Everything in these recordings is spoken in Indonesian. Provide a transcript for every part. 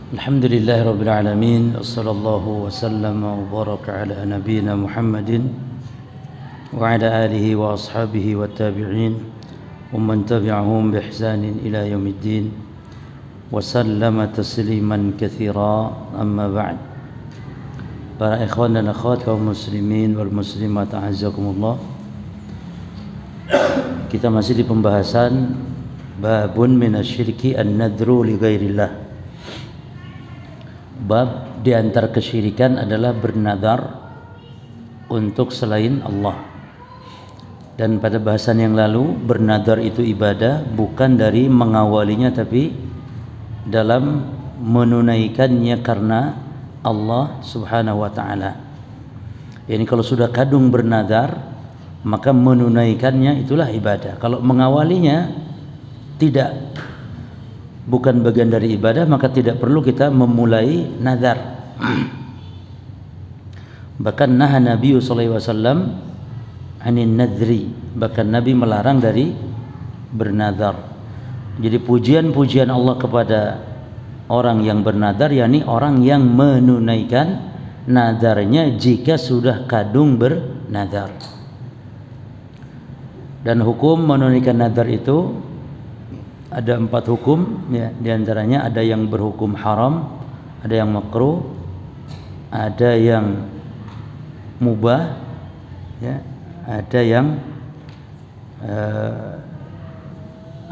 Alhamdulillahi Rabbil Alamin. Wassallallahu wasallam wa baraka ala nabiyyina Muhammadin wa ala alihi wa ashabihi wa tabi'in wa man tabi'ahum bi ihsanin ila yaumiddin wa sallama tasliman katsira, amma ba'd. Para ikhwan dan akhwat kaum muslimin wal muslimat, a'azzakumullah. Kita masih di pembahasan babun minasyirki an-nadru li ghairillah. Bab di antara kesyirikan adalah bernadar untuk selain Allah. Dan pada bahasan yang lalu, bernadar itu ibadah bukan dari mengawalinya, tapi dalam menunaikannya karena Allah subhanahu wa ta'ala. Yani kalau sudah kadung bernadar, maka menunaikannya itulah ibadah. Kalau mengawalinya tidak, bukan bagian dari ibadah, maka tidak perlu kita memulai nazar. Bahkan naha Nabi sallallahu alaihi wasallam anin nadri, bahkan Nabi melarang dari bernazar. Jadi pujian-pujian Allah kepada orang yang bernazar, yakni orang yang menunaikan nazarnya jika sudah kadung bernazar. Dan hukum menunaikan nazar itu ada 4 hukum, ya. Di antaranya ada yang berhukum haram, ada yang makruh, ada yang mubah, ya. Ada yang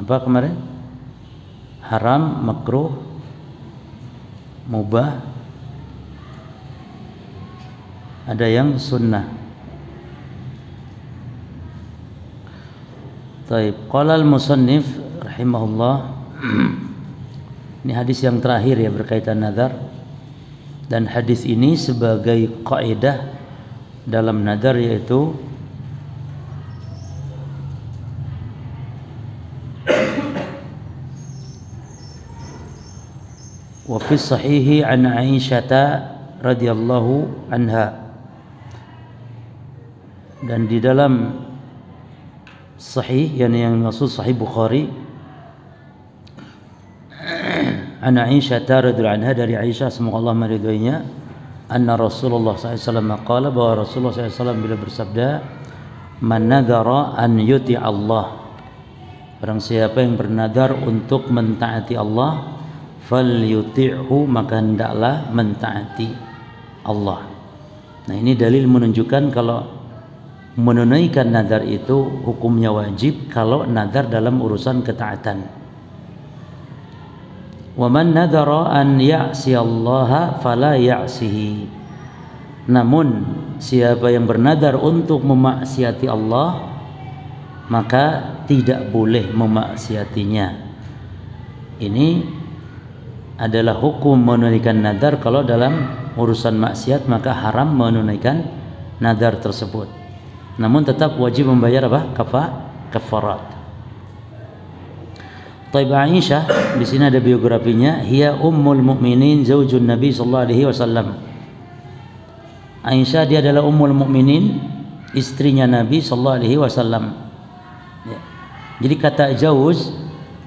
apa kemarin? Haram, makruh, mubah, ada yang sunnah. Taib. Qala al-musannif rahimahullah. Ini hadis yang terakhir ya berkaitan nazar, dan hadis ini sebagai kaidah dalam nazar, yaitu wa fi sahihi an Aisyah radhiyallahu anha, dan di dalam sahih yang maksud sahih Bukhari, an Aisyah radhiyallahu anha, dari Aisyah semoga Allah meridhoinya, anna Rasulullah SAW qala, bahwa Rasulullah SAW bila bersabda, man nadhara an yuti Allah, barang siapa yang bernadar untuk mentaati Allah, fal yuti'hu, maka hendaklah mentaati Allah. Nah, ini dalil menunjukkan kalau menunaikan nazar itu hukumnya wajib kalau nazar dalam urusan ketaatan. Wa man nadhara an ya'siyallaha fala ya'sihi. Namun siapa yang bernadar untuk memaksiati Allah, maka tidak boleh memaksiatinya. Ini adalah hukum menunaikan nazar. Kalau dalam urusan maksiat maka haram menunaikan nazar tersebut. Namun tetap wajib membayar apa? Kafarat. Taib. Aisyah di sini ada biografinya, hiya ummul mukminin zaujun Nabi sallallahu alaihi wasallam. Aisyah dia adalah ummul mukminin, istrinya Nabi sallallahu alaihi wasallam. Ya. Jadi kata zauj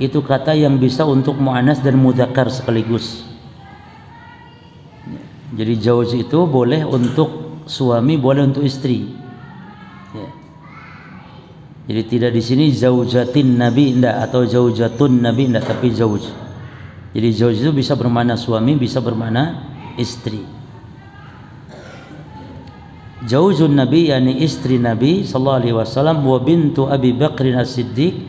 itu kata yang bisa untuk muannas dan mudzakkar sekaligus. Ya. Jadi zauj itu boleh untuk suami, boleh untuk istri. Ya. Jadi tidak di sini zaujatin Nabi enggak, atau zaujatun Nabi enggak, tapi zauj. Jadi zauj itu bisa bermakna suami, bisa bermakna istri. Zaujun Nabi yakni istri Nabi sallallahu alaihi wasallam, wa bintu Abi Bakr As-Siddiq,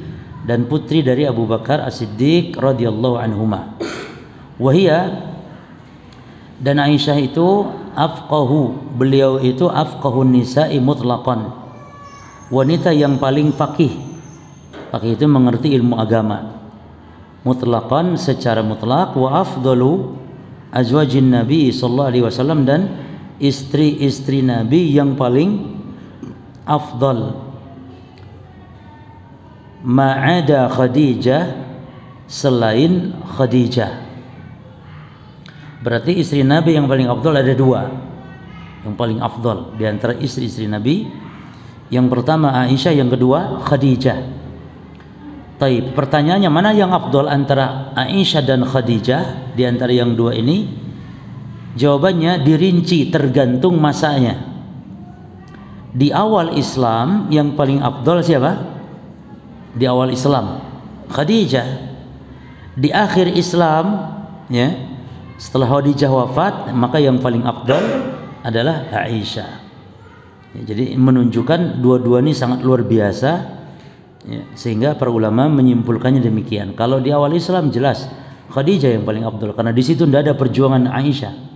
dan putri dari Abu Bakar As-Siddiq radhiyallahu anhuma. Wahia, dan Aisyah itu afqahu, beliau itu afqahun nisa'i mutlaqan, wanita yang paling faqih. Faqih itu mengerti ilmu agama. Mutlaqan, secara mutlak. Wa afdalu azwajin Nabi sallallahu alaihi wasallam, dan istri-istri Nabi yang paling afdal. Ma'ada Khadijah, selain Khadijah. Berarti istri Nabi yang paling afdal ada 2 yang paling afdal di antara istri-istri Nabi. Yang pertama Aisyah, yang kedua Khadijah. Taib, pertanyaannya mana yang afdal antara Aisyah dan Khadijah di antara yang dua ini? Jawabannya dirinci tergantung masanya. Di awal Islam yang paling afdal siapa? Di awal Islam Khadijah. Di akhir Islam ya, setelah Khadijah wafat, maka yang paling afdal adalah Aisyah. Ya, jadi menunjukkan dua-dua ini sangat luar biasa. Ya, sehingga para ulama menyimpulkannya demikian. Kalau di awal Islam jelas Khadijah yang paling afdal karena di situ tidak ada perjuangan Aisyah.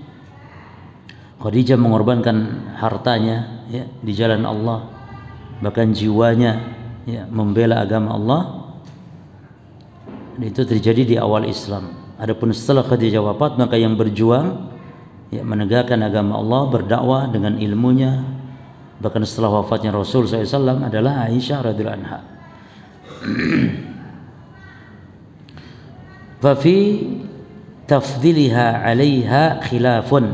Khadijah mengorbankan hartanya ya, di jalan Allah, bahkan jiwanya ya, membela agama Allah. Dan itu terjadi di awal Islam. Adapun setelah Khadijah wafat, maka yang berjuang ya, menegakkan agama Allah, berdakwah dengan ilmunya, bahkan setelah wafatnya Rasul SAW adalah Aisyah radhiyallahu anha. Fafi tafdhiliha 'alaiha khilafun.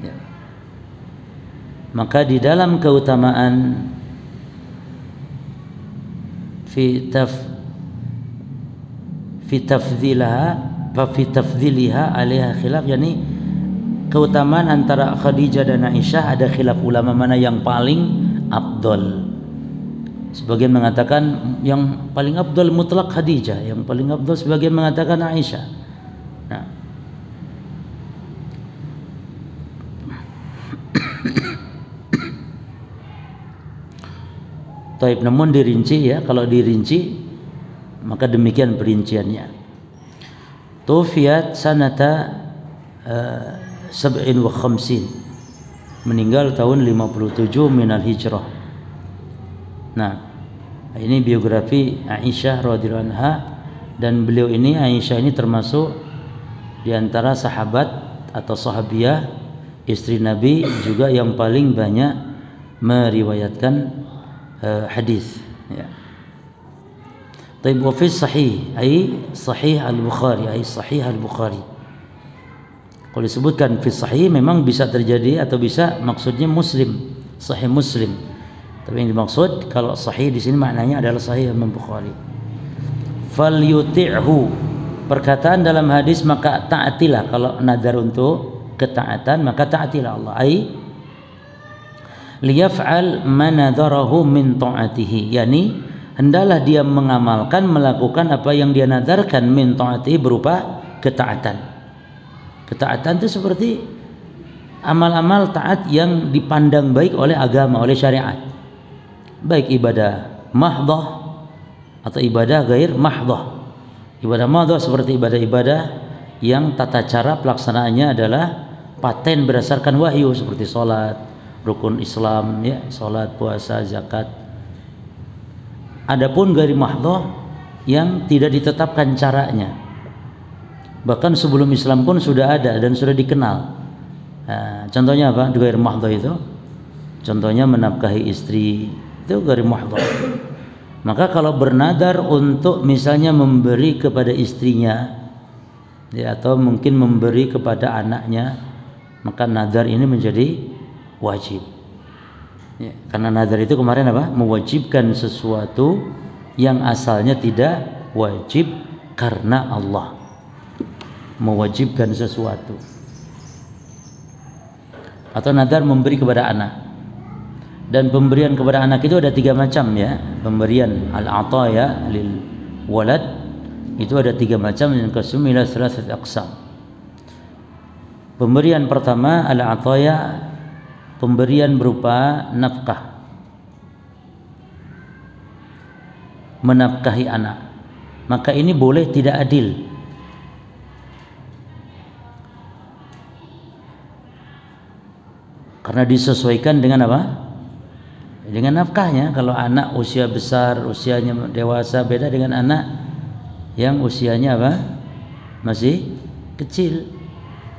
Ya. Maka di dalam keutamaan fi tafdhiliha 'alaiha khilaf, yakni keutamaan antara Khadijah dan Aisyah ada khilaf ulama mana yang paling afdal. Sebagian mengatakan yang paling afdal mutlak Khadijah, yang paling afdal sebagian mengatakan Aisyah. Nah, taib, namun dirinci ya, kalau dirinci maka demikian perinciannya. Tufiyat sanata 57, meninggal tahun 57 minal hijrah. Nah, ini biografi Aisyah radhiyallahu anha, dan beliau ini, Aisyah ini termasuk di antara sahabat atau sahabiyah istri Nabi juga yang paling banyak meriwayatkan hadis ya. Taib, wa fi sahih ay sahih al-Bukhari, ay sahih al-Bukhari. Kalau disebutkan fi sahih memang bisa terjadi atau bisa maksudnya Muslim, sahih Muslim. Tapi yang dimaksud kalau sahih di sini maknanya adalah sahih al-Bukhari. Fal yuti'hu, perkataan dalam hadis maka taatilah. Kalau nazar untuk ketaatan maka taatilah Allah. Ai liyaf'al ma nadharahu min ta'atihi, yani hendaklah dia mengamalkan, melakukan apa yang dia nadarkan min ta'atihi berupa ketaatan. Ketaatan itu seperti amal-amal taat yang dipandang baik oleh agama, oleh syariat. Baik ibadah mahdhah atau ibadah gair mahdhah. Ibadah mahdhah seperti ibadah-ibadah yang tata cara pelaksanaannya adalah paten berdasarkan wahyu, seperti sholat, rukun Islam ya, sholat, puasa, zakat. Adapun gair mahdhah yang tidak ditetapkan caranya, bahkan sebelum Islam pun sudah ada dan sudah dikenal. Nah, contohnya apa? Gair mahdhah itu contohnya menafkahi istri, itu gair mahdhah. Maka kalau bernadar untuk misalnya memberi kepada istrinya ya, atau mungkin memberi kepada anaknya, maka nadar ini menjadi wajib ya, karena nadar itu kemarin apa? Mewajibkan sesuatu yang asalnya tidak wajib karena Allah. Mewajibkan sesuatu. Atau nadar memberi kepada anak. Dan pemberian kepada anak itu ada 3 macam ya. Pemberian al-ataya lil walad itu ada 3 macam, yang kasum ila 3 aqsam. Pemberian pertama al-ataya, pemberian berupa nafkah, menafkahi anak. Maka ini boleh tidak adil. Karena disesuaikan dengan apa? Dengan nafkahnya. Kalau anak usia besar, usianya dewasa, beda dengan anak yang usianya apa? Masih kecil.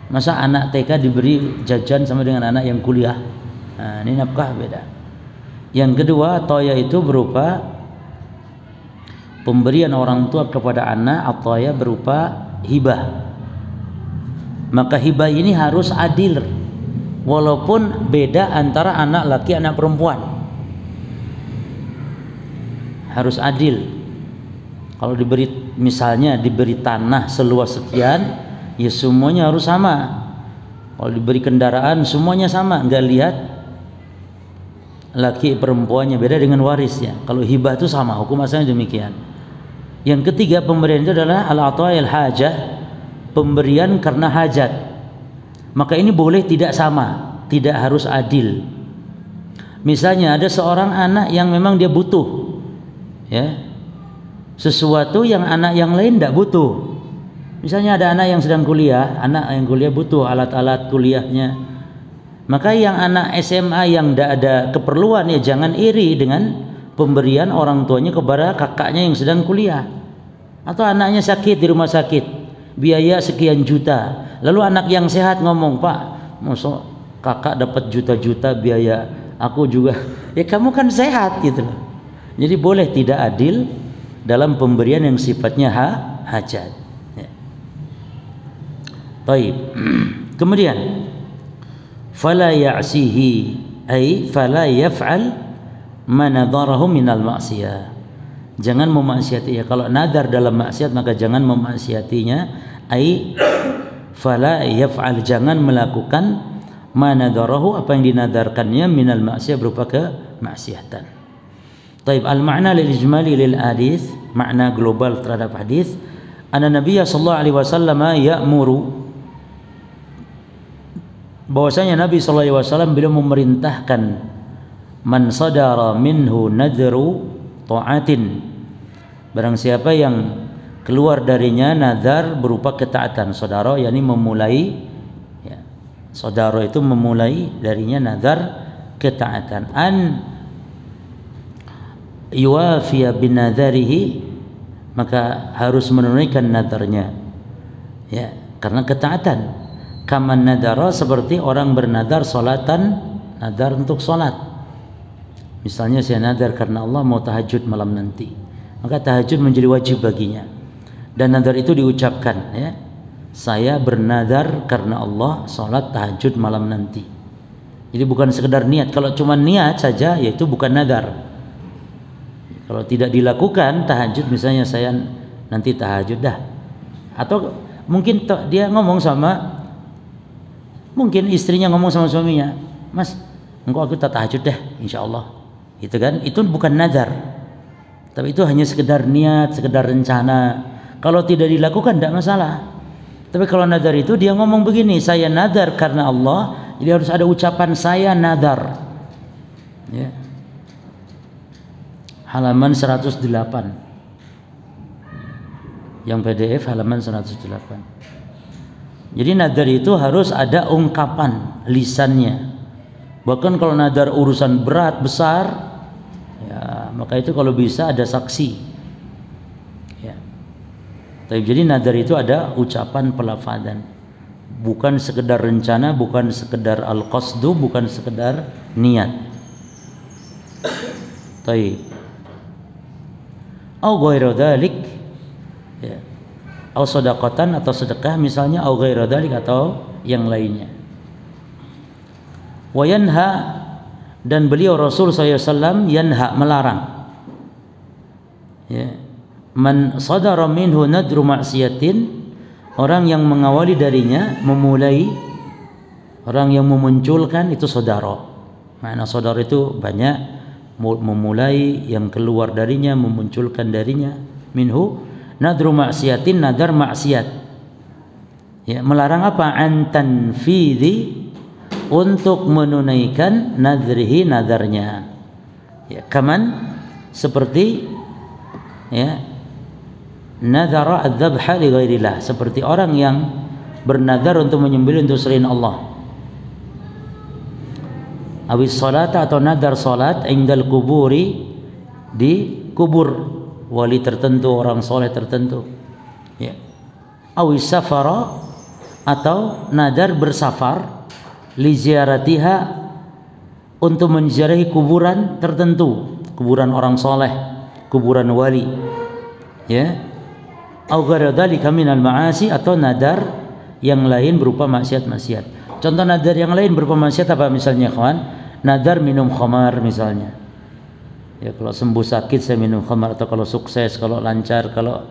Masa anak TK diberi jajan sama dengan anak yang kuliah? Nah, ini nafkah beda. Yang kedua, toya itu berupa pemberian orang tua kepada anak, atau toya berupa hibah. Maka hibah ini harus adil, walaupun beda antara anak laki anak perempuan. Harus adil. Kalau misalnya diberi tanah seluas sekian, ya semuanya harus sama. Kalau diberi kendaraan semuanya sama, nggak lihat laki perempuannya, beda dengan warisnya. Kalau hibah itu sama, hukum asalnya demikian. Yang ketiga pemberian itu adalah al-ata'il hajah, pemberian karena hajat. Maka ini boleh tidak sama, tidak harus adil. Misalnya ada seorang anak yang memang dia butuh, ya, sesuatu yang anak yang lain tidak butuh. Misalnya ada anak yang sedang kuliah, anak yang kuliah butuh alat-alat kuliahnya. Maka yang anak SMA yang tidak ada keperluan, ya jangan iri dengan pemberian orang tuanya kepada kakaknya yang sedang kuliah. Atau anaknya sakit di rumah sakit, biaya sekian juta. Lalu anak yang sehat ngomong, "Pak, masa kakak dapat juta-juta biaya, aku juga." Ya kamu kan sehat gitu loh. Jadi boleh tidak adil dalam pemberian yang sifatnya hajat. Ya. Baik. Kemudian fala ya'sihi ay fala yaf'al ma nadharahu minal ma'siyah. Jangan memaksiati. Ya, kalau nadar dalam maksiat maka jangan memaksiatinya. Ai fala yaf'al, jangan melakukan ma nadharahu, apa yang dinadarkannya, minal ma'siyah, berupa kemaksiatan. Taib, al-ma'na lil ijmali lil hadis, makna global terhadap hadis. Anna Nabiya sallallahu alaihi wasallam ya'muru, bahwasanya Nabi sallallahu alaihi wasallam beliau memerintahkan man sadara minhu nadru ta'atin, barang siapa yang keluar darinya nazar berupa ketaatan. Saudara yakni memulai, ya, saudara itu memulai darinya nazar ketaatan. An yuwafiya binadharihi, maka harus menunaikan nadarnya, ya, karena ketaatan. Kaman nadara, seperti orang bernadar salatan, nadar untuk salat. Misalnya saya nadar karena Allah mau tahajud malam nanti, maka tahajud menjadi wajib baginya, dan nadar itu diucapkan, ya, saya bernadar karena Allah salat tahajud malam nanti. Jadi bukan sekedar niat. Kalau cuma niat saja, yaitu bukan nadar. Kalau tidak dilakukan tahajud, misalnya saya nanti tahajud dah, atau mungkin dia ngomong sama, mungkin istrinya ngomong sama suaminya, "Mas, engkau aku tak tahajud dah, insya Allah." Itu kan, itu bukan nadar, tapi itu hanya sekedar niat, sekedar rencana. Kalau tidak dilakukan tidak masalah. Tapi kalau nadar itu dia ngomong begini, saya nadar karena Allah, jadi harus ada ucapan saya nadar, ya. Halaman 108, yang PDF halaman 108. Jadi nadar itu harus ada ungkapan lisannya. Bahkan kalau nadar urusan berat besar, ya, maka itu kalau bisa ada saksi, ya. Jadi nadar itu ada ucapan pelafazan, bukan sekedar rencana, bukan sekedar al-qasdu, bukan sekedar niat. Taib. Au ghairu dzalik, ya, au sedekatan, atau sedekah misalnya, au ghairu dzalik, atau yang lainnya. Wa yanha, dan beliau Rasul sallallahu alaihi wasallam yanha, melarang, ya, man sadara minhu nadru ma'siyatin, orang yang mengawali darinya, memulai, orang yang memunculkan, itu saudara. Makna saudara itu banyak, memulai, yang keluar darinya, memunculkan darinya. Minhu nadru maksiatin, nadar maksiat, ya, melarang apa? An tanfidhi, untuk menunaikan nadrihi, nadarnya, ya, kaman, seperti, ya, nadara adzabha li ghairillah, seperti orang yang bernadar untuk menyembelih untuk selain Allah. Awis salat, atau nadar salat, indal kuburi, di kubur wali tertentu, orang soleh tertentu, ya. Awis safara, atau nadar bersafar, li ziaratiha, untuk menziarahi kuburan tertentu, kuburan orang soleh, kuburan wali, ya. Au ghairu dzalika minal ma'asi, atau nadar yang lain berupa maksiat-maksiat. Contoh nadar yang lain berupa maksiat apa misalnya, kawan? Nadar minum khamar misalnya, Ya, kalau sembuh sakit saya minum khamar, atau kalau sukses, kalau lancar, kalau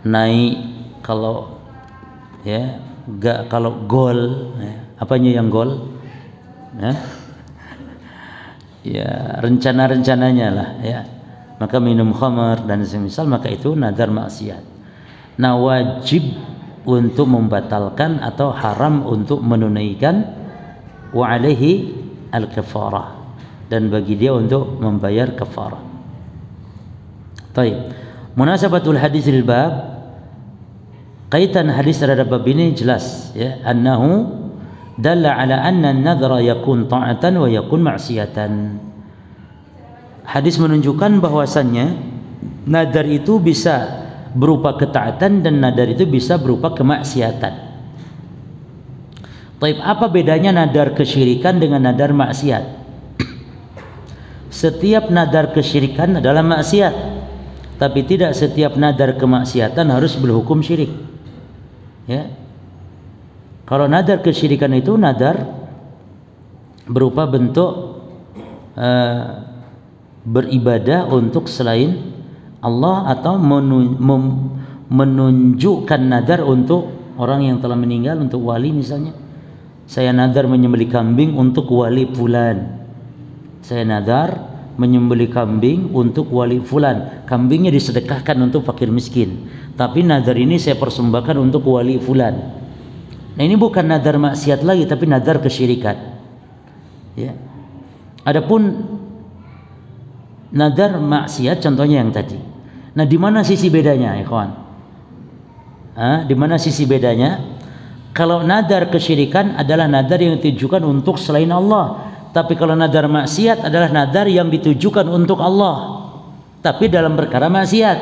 naik, kalau ya enggak, kalau gol, ya. Apanya yang gol? Ya, rencana-rencananya lah ya. Maka minum khamar dan semisal, maka itu nadar maksiat. Nah, wajib untuk membatalkan atau haram untuk menunaikan, wa alaihi al-kafarah, dan bagi dia untuk membayar kafarah. Baik. Munasabatul hadis lil bab, kaitan hadis terhadap bab ini jelas ya, annahu dalla ala anna an-nadhra yakun ta'atan wa yakun ma'siyatan. Hadis menunjukkan bahwasannya nadar itu bisa berupa ketaatan dan nadar itu bisa berupa kemaksiatan. Taib, apa bedanya nadar kesyirikan dengan nadar maksiat? Setiap nadar kesyirikan adalah maksiat, tapi tidak setiap nadar kemaksiatan harus berhukum syirik. Ya. Kalau nadar kesyirikan itu nadar berupa bentuk beribadah untuk selain Allah, atau menunjukkan nadar untuk orang yang telah meninggal, untuk wali misalnya. Saya nadar menyembelih kambing untuk wali fulan. Saya nadar menyembelih kambing untuk wali fulan. Kambingnya disedekahkan untuk fakir miskin, tapi nadar ini saya persembahkan untuk wali fulan. Nah, ini bukan nadar maksiat lagi, tapi nadar kesyirikan. Ya. Adapun nadar maksiat contohnya yang tadi. Nah, di mana sisi bedanya, ikhwan? Di mana sisi bedanya? Kalau nadar kesyirikan adalah nadar yang ditujukan untuk selain Allah. Tapi kalau nadar maksiat adalah nadar yang ditujukan untuk Allah, tapi dalam perkara maksiat.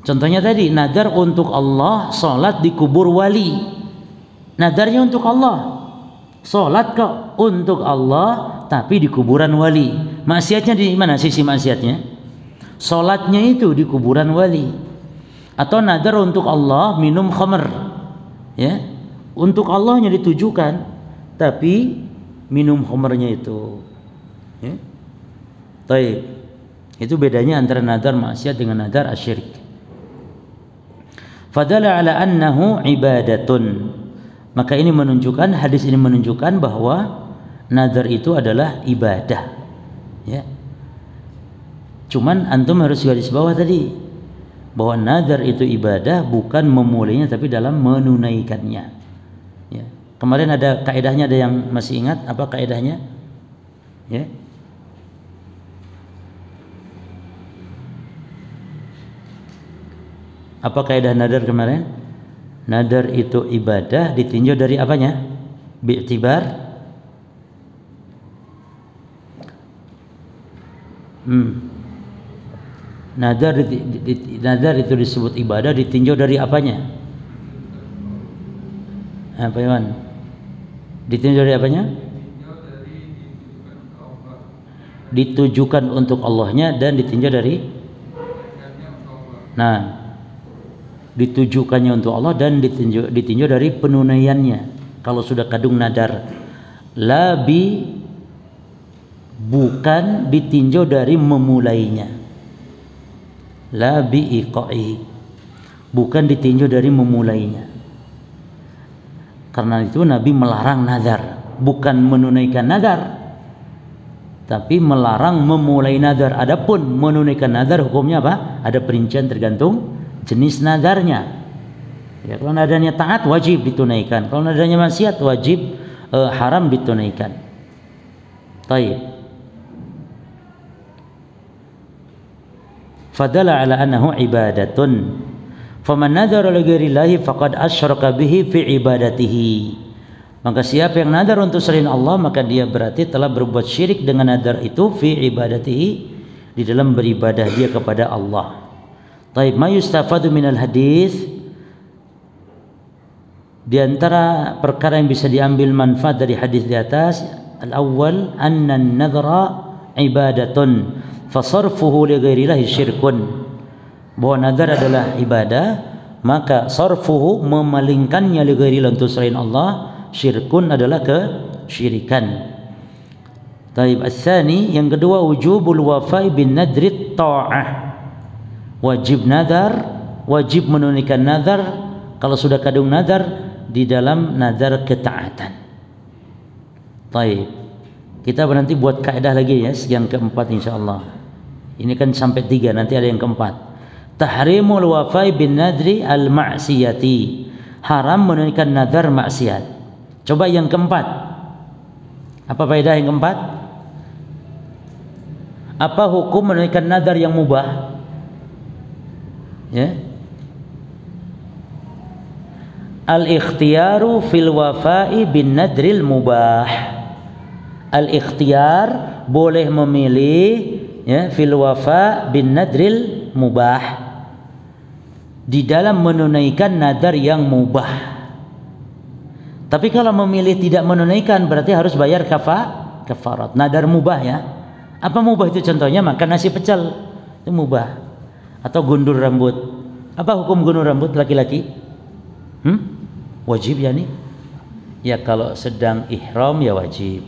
Contohnya tadi, nadar untuk Allah, sholat di kubur wali. Nadarnya untuk Allah, sholat kok untuk Allah, tapi di kuburan wali. Maksiatnya di mana sisi maksiatnya? Sholatnya itu di kuburan wali. Atau nadar untuk Allah minum khamr, ya, untuk Allahnya ditujukan, tapi minum khamrnya itu, ya. Taib. Itu bedanya antara nadar maksiat dengan nadar asyirik. Fadala ala annahu ibadatun. Maka ini menunjukkan, hadis ini menunjukkan bahwa nadar itu adalah ibadah, ya. Cuman antum harus garis bawah tadi bahwa nadar itu ibadah bukan memulainya, tapi dalam menunaikannya, ya. Kemarin ada kaidahnya, ada yang masih ingat apa kaidahnya? Ya. Apa kaidah nadar kemarin? Nadar itu ibadah ditinjau dari apanya? Bi'tibar nadar itu disebut ibadah ditinjau dari apanya? Apa Iwan? Ditinjau dari apanya? Ditujukan untuk Allahnya dan ditinjau dari, nah, ditujukannya untuk Allah dan ditinjau dari penunaiannya. Kalau sudah kadung nadar, labi bukan ditinjau dari memulainya. Labi iqa'i, bukan ditinjau dari memulainya. Karena itu Nabi melarang nadar, bukan menunaikan nadar, tapi melarang memulai nadar. Adapun menunaikan nadar hukumnya apa? Ada perincian tergantung jenis nadarnya. Ya, kalau nadarnya taat wajib ditunaikan, kalau nadarnya maksiat wajib haram ditunaikan. Baik. Fadala ala annahu ibadatun. Faman nadhara li ghairillahi faqad asyraka bihi fi ibadatihi. Maka siapa yang nadar untuk selain Allah, maka dia berarti telah berbuat syirik dengan nadar itu fi ibadatihi, di dalam beribadah dia kepada Allah. Taib, ma yustafadu minal hadis, di antara perkara yang bisa diambil manfaat dari hadis di atas, al-awwal anna an-nadhra ibadatun fasarfuhu li ghairillahi syirkun. Bahwa nadar adalah ibadah, maka sarfuhu memalingkannya li ghairillah untuk selain Allah, syirkun adalah kesyirikan. Taib as-tsani, yang kedua wujubul wafa'i bin nadri ta'ah. Wajib nadar, wajib menunaikan nadar kalau sudah kadung nadar di dalam nadar ketaatan. Taib. Kita nanti buat kaidah lagi ya, yang keempat insyaallah. Ini kan sampai 3, nanti ada yang keempat. Tahrimul wafa'i bin nadri al-ma'siyati. Haram menunaikan nadar maksiat. Coba yang keempat. Apa faedah yang keempat? Apa hukum menunaikan nadar yang mubah? Ya. Al-ikhtiyaru fil wafa'i bin nadril mubah. Al-ikhtiyar boleh memilih ya fil wafa' bin nadril mubah, di dalam menunaikan nadar yang mubah. Tapi kalau memilih tidak menunaikan berarti harus bayar kafarat. Nadar mubah ya. Apa mubah itu contohnya? Makan nasi pecel itu mubah. Atau gundur rambut. Apa hukum gundur rambut laki-laki? Wajib ya nih? Ya kalau sedang ihram ya wajib.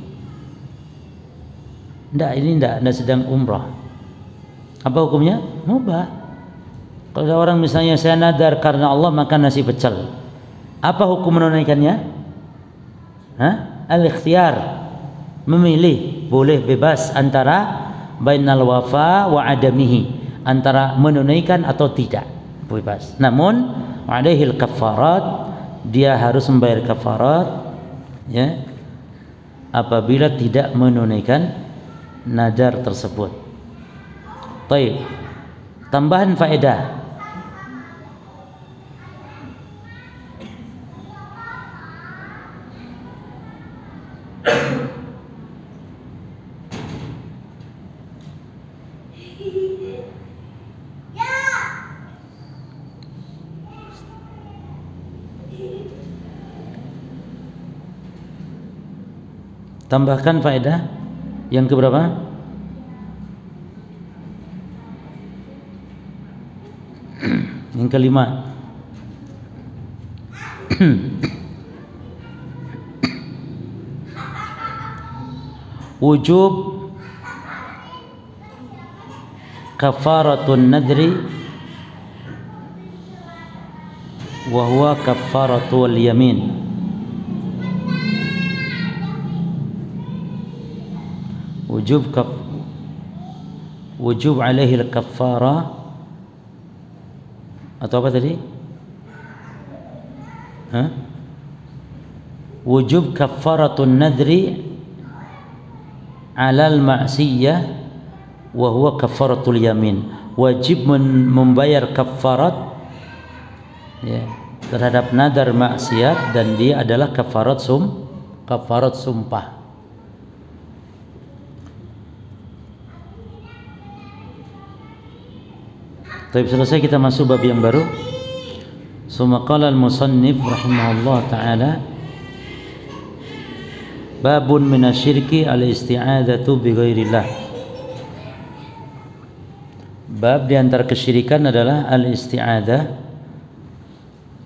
Enggak sedang umrah. Apa hukumnya? Mubah. Kalau ada orang misalnya saya nadar karena Allah makan nasi pecel. Apa hukum menunaikannya? Al-ikhtiyar. Memilih, boleh bebas antara bainal wafa wa adamihi, antara menunaikan atau tidak, bebas. Namun alaihil kafarat, dia harus membayar kafarat ya apabila tidak menunaikan nadar tersebut. Baik. Tambahan faedah. Tambahkan faedah yang keberapa? Yang kelima. Wujub kafaratun nadri wa huwa kafaratul yamin. Wujub alaihi al-kaffara atau apa tadi? Wujub kaffaratun nadri alal ma'siyah wa huwa kaffaratul yamin. Wajib membayar kafarat ya, terhadap nadar maksiat, dan dia adalah kafarat sumpah. Tapi selesai, kita masuk bab yang baru. Summa qala al-musannif rahimahullah ta'ala, babun minasyirki al-isti'adzatu bi ghairillah. Bab di antara kesyirikan adalah al-isti'adzah,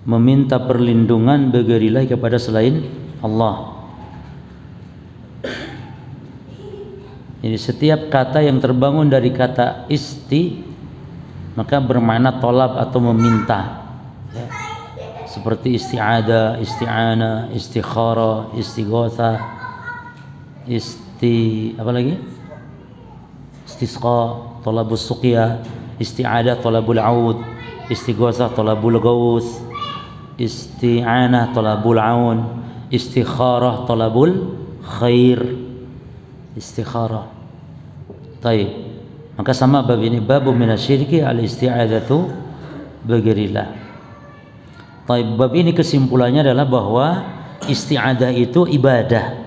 meminta perlindungan bi ghairillah kepada selain Allah. Jadi setiap kata yang terbangun dari kata isti maka bermakna tolab atau meminta ya. Seperti isti'adah, isti'anah, istikharah, istighotsah, apa lagi? Istisqa, talabus suqya, isti'adah, talabul aud, istighotsah, talabul ghaus, isti'anah, talabul aun, istikharah, talabul khair, istikharah. Baik. Maka sama bab ini, babu minasyirki al-isti'adzatu bighairillah. Baik, bab ini kesimpulannya adalah bahwa isti'adzah itu ibadah.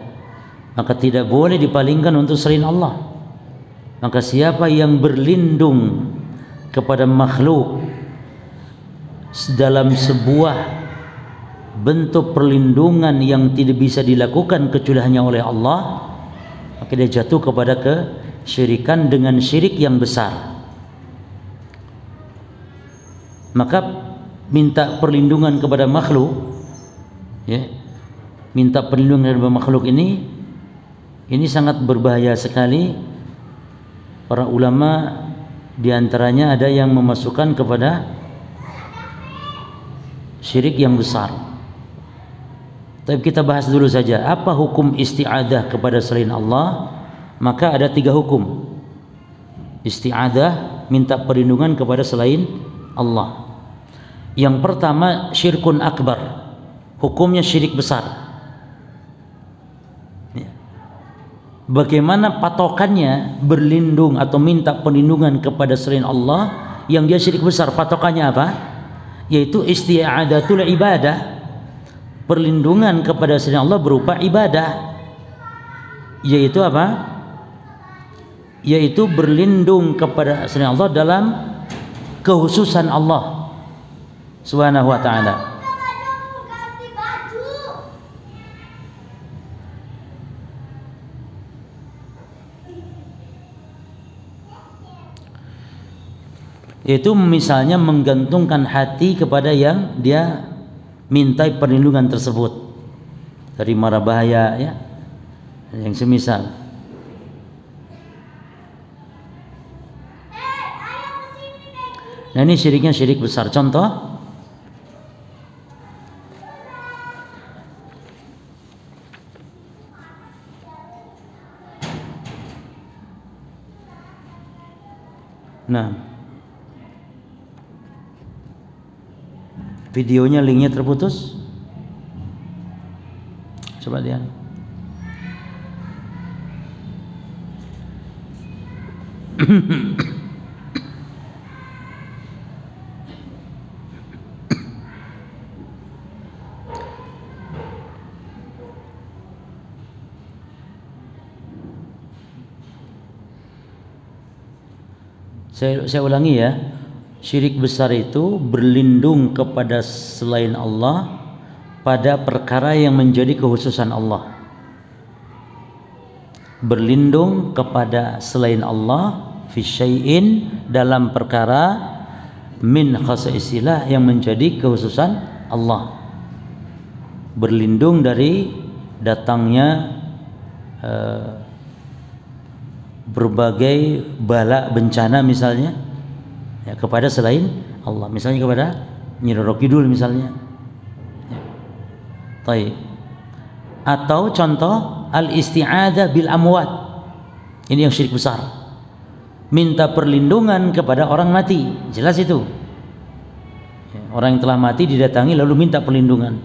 Maka tidak boleh dipalingkan untuk selain Allah. Maka siapa yang berlindung kepada makhluk dalam sebuah bentuk perlindungan yang tidak bisa dilakukan kecuali hanya oleh Allah, maka dia jatuh kepada kesyirikan dengan syirik yang besar. Maka minta perlindungan kepada makhluk ya, minta perlindungan kepada makhluk ini Ini sangat berbahaya sekali. Para ulama diantaranya ada yang memasukkan kepada syirik yang besar. Tapi kita bahas dulu saja apa hukum isti'adah kepada selain Allah. Maka ada 3 hukum. Isti'adah, minta perlindungan kepada selain Allah. Yang pertama, syirkun akbar. Hukumnya syirik besar. Bagaimana patokannya berlindung atau minta perlindungan kepada selain Allah yang dia syirik besar? Patokannya apa? Yaitu isti'adatul ibadah. Perlindungan kepada selain Allah berupa ibadah. Yaitu apa? Yaitu berlindung kepada selain Allah dalam kehususan Allah Subhanahu wa ta'ala. Yaitu misalnya menggantungkan hati kepada yang dia mintai perlindungan tersebut dari mara bahaya, ya, yang semisal. Nah, ini syiriknya syirik besar. Contoh, nah, videonya linknya terputus. Coba lihat. Saya ulangi ya. Syirik besar itu berlindung kepada selain Allah pada perkara yang menjadi kekhususan Allah. Berlindung kepada selain Allah fi syai'in dalam perkara min khasaisillah yang menjadi kekhususan Allah. Berlindung dari datangnya berbagai bala bencana misalnya, ya, kepada selain Allah, misalnya kepada Nyi Roro Kidul misalnya, ya. Taib. Atau contoh al-isti'adzah bil amwat. Ini yang syirik besar. Minta perlindungan kepada orang mati. Jelas itu, ya, orang yang telah mati didatangi lalu minta perlindungan.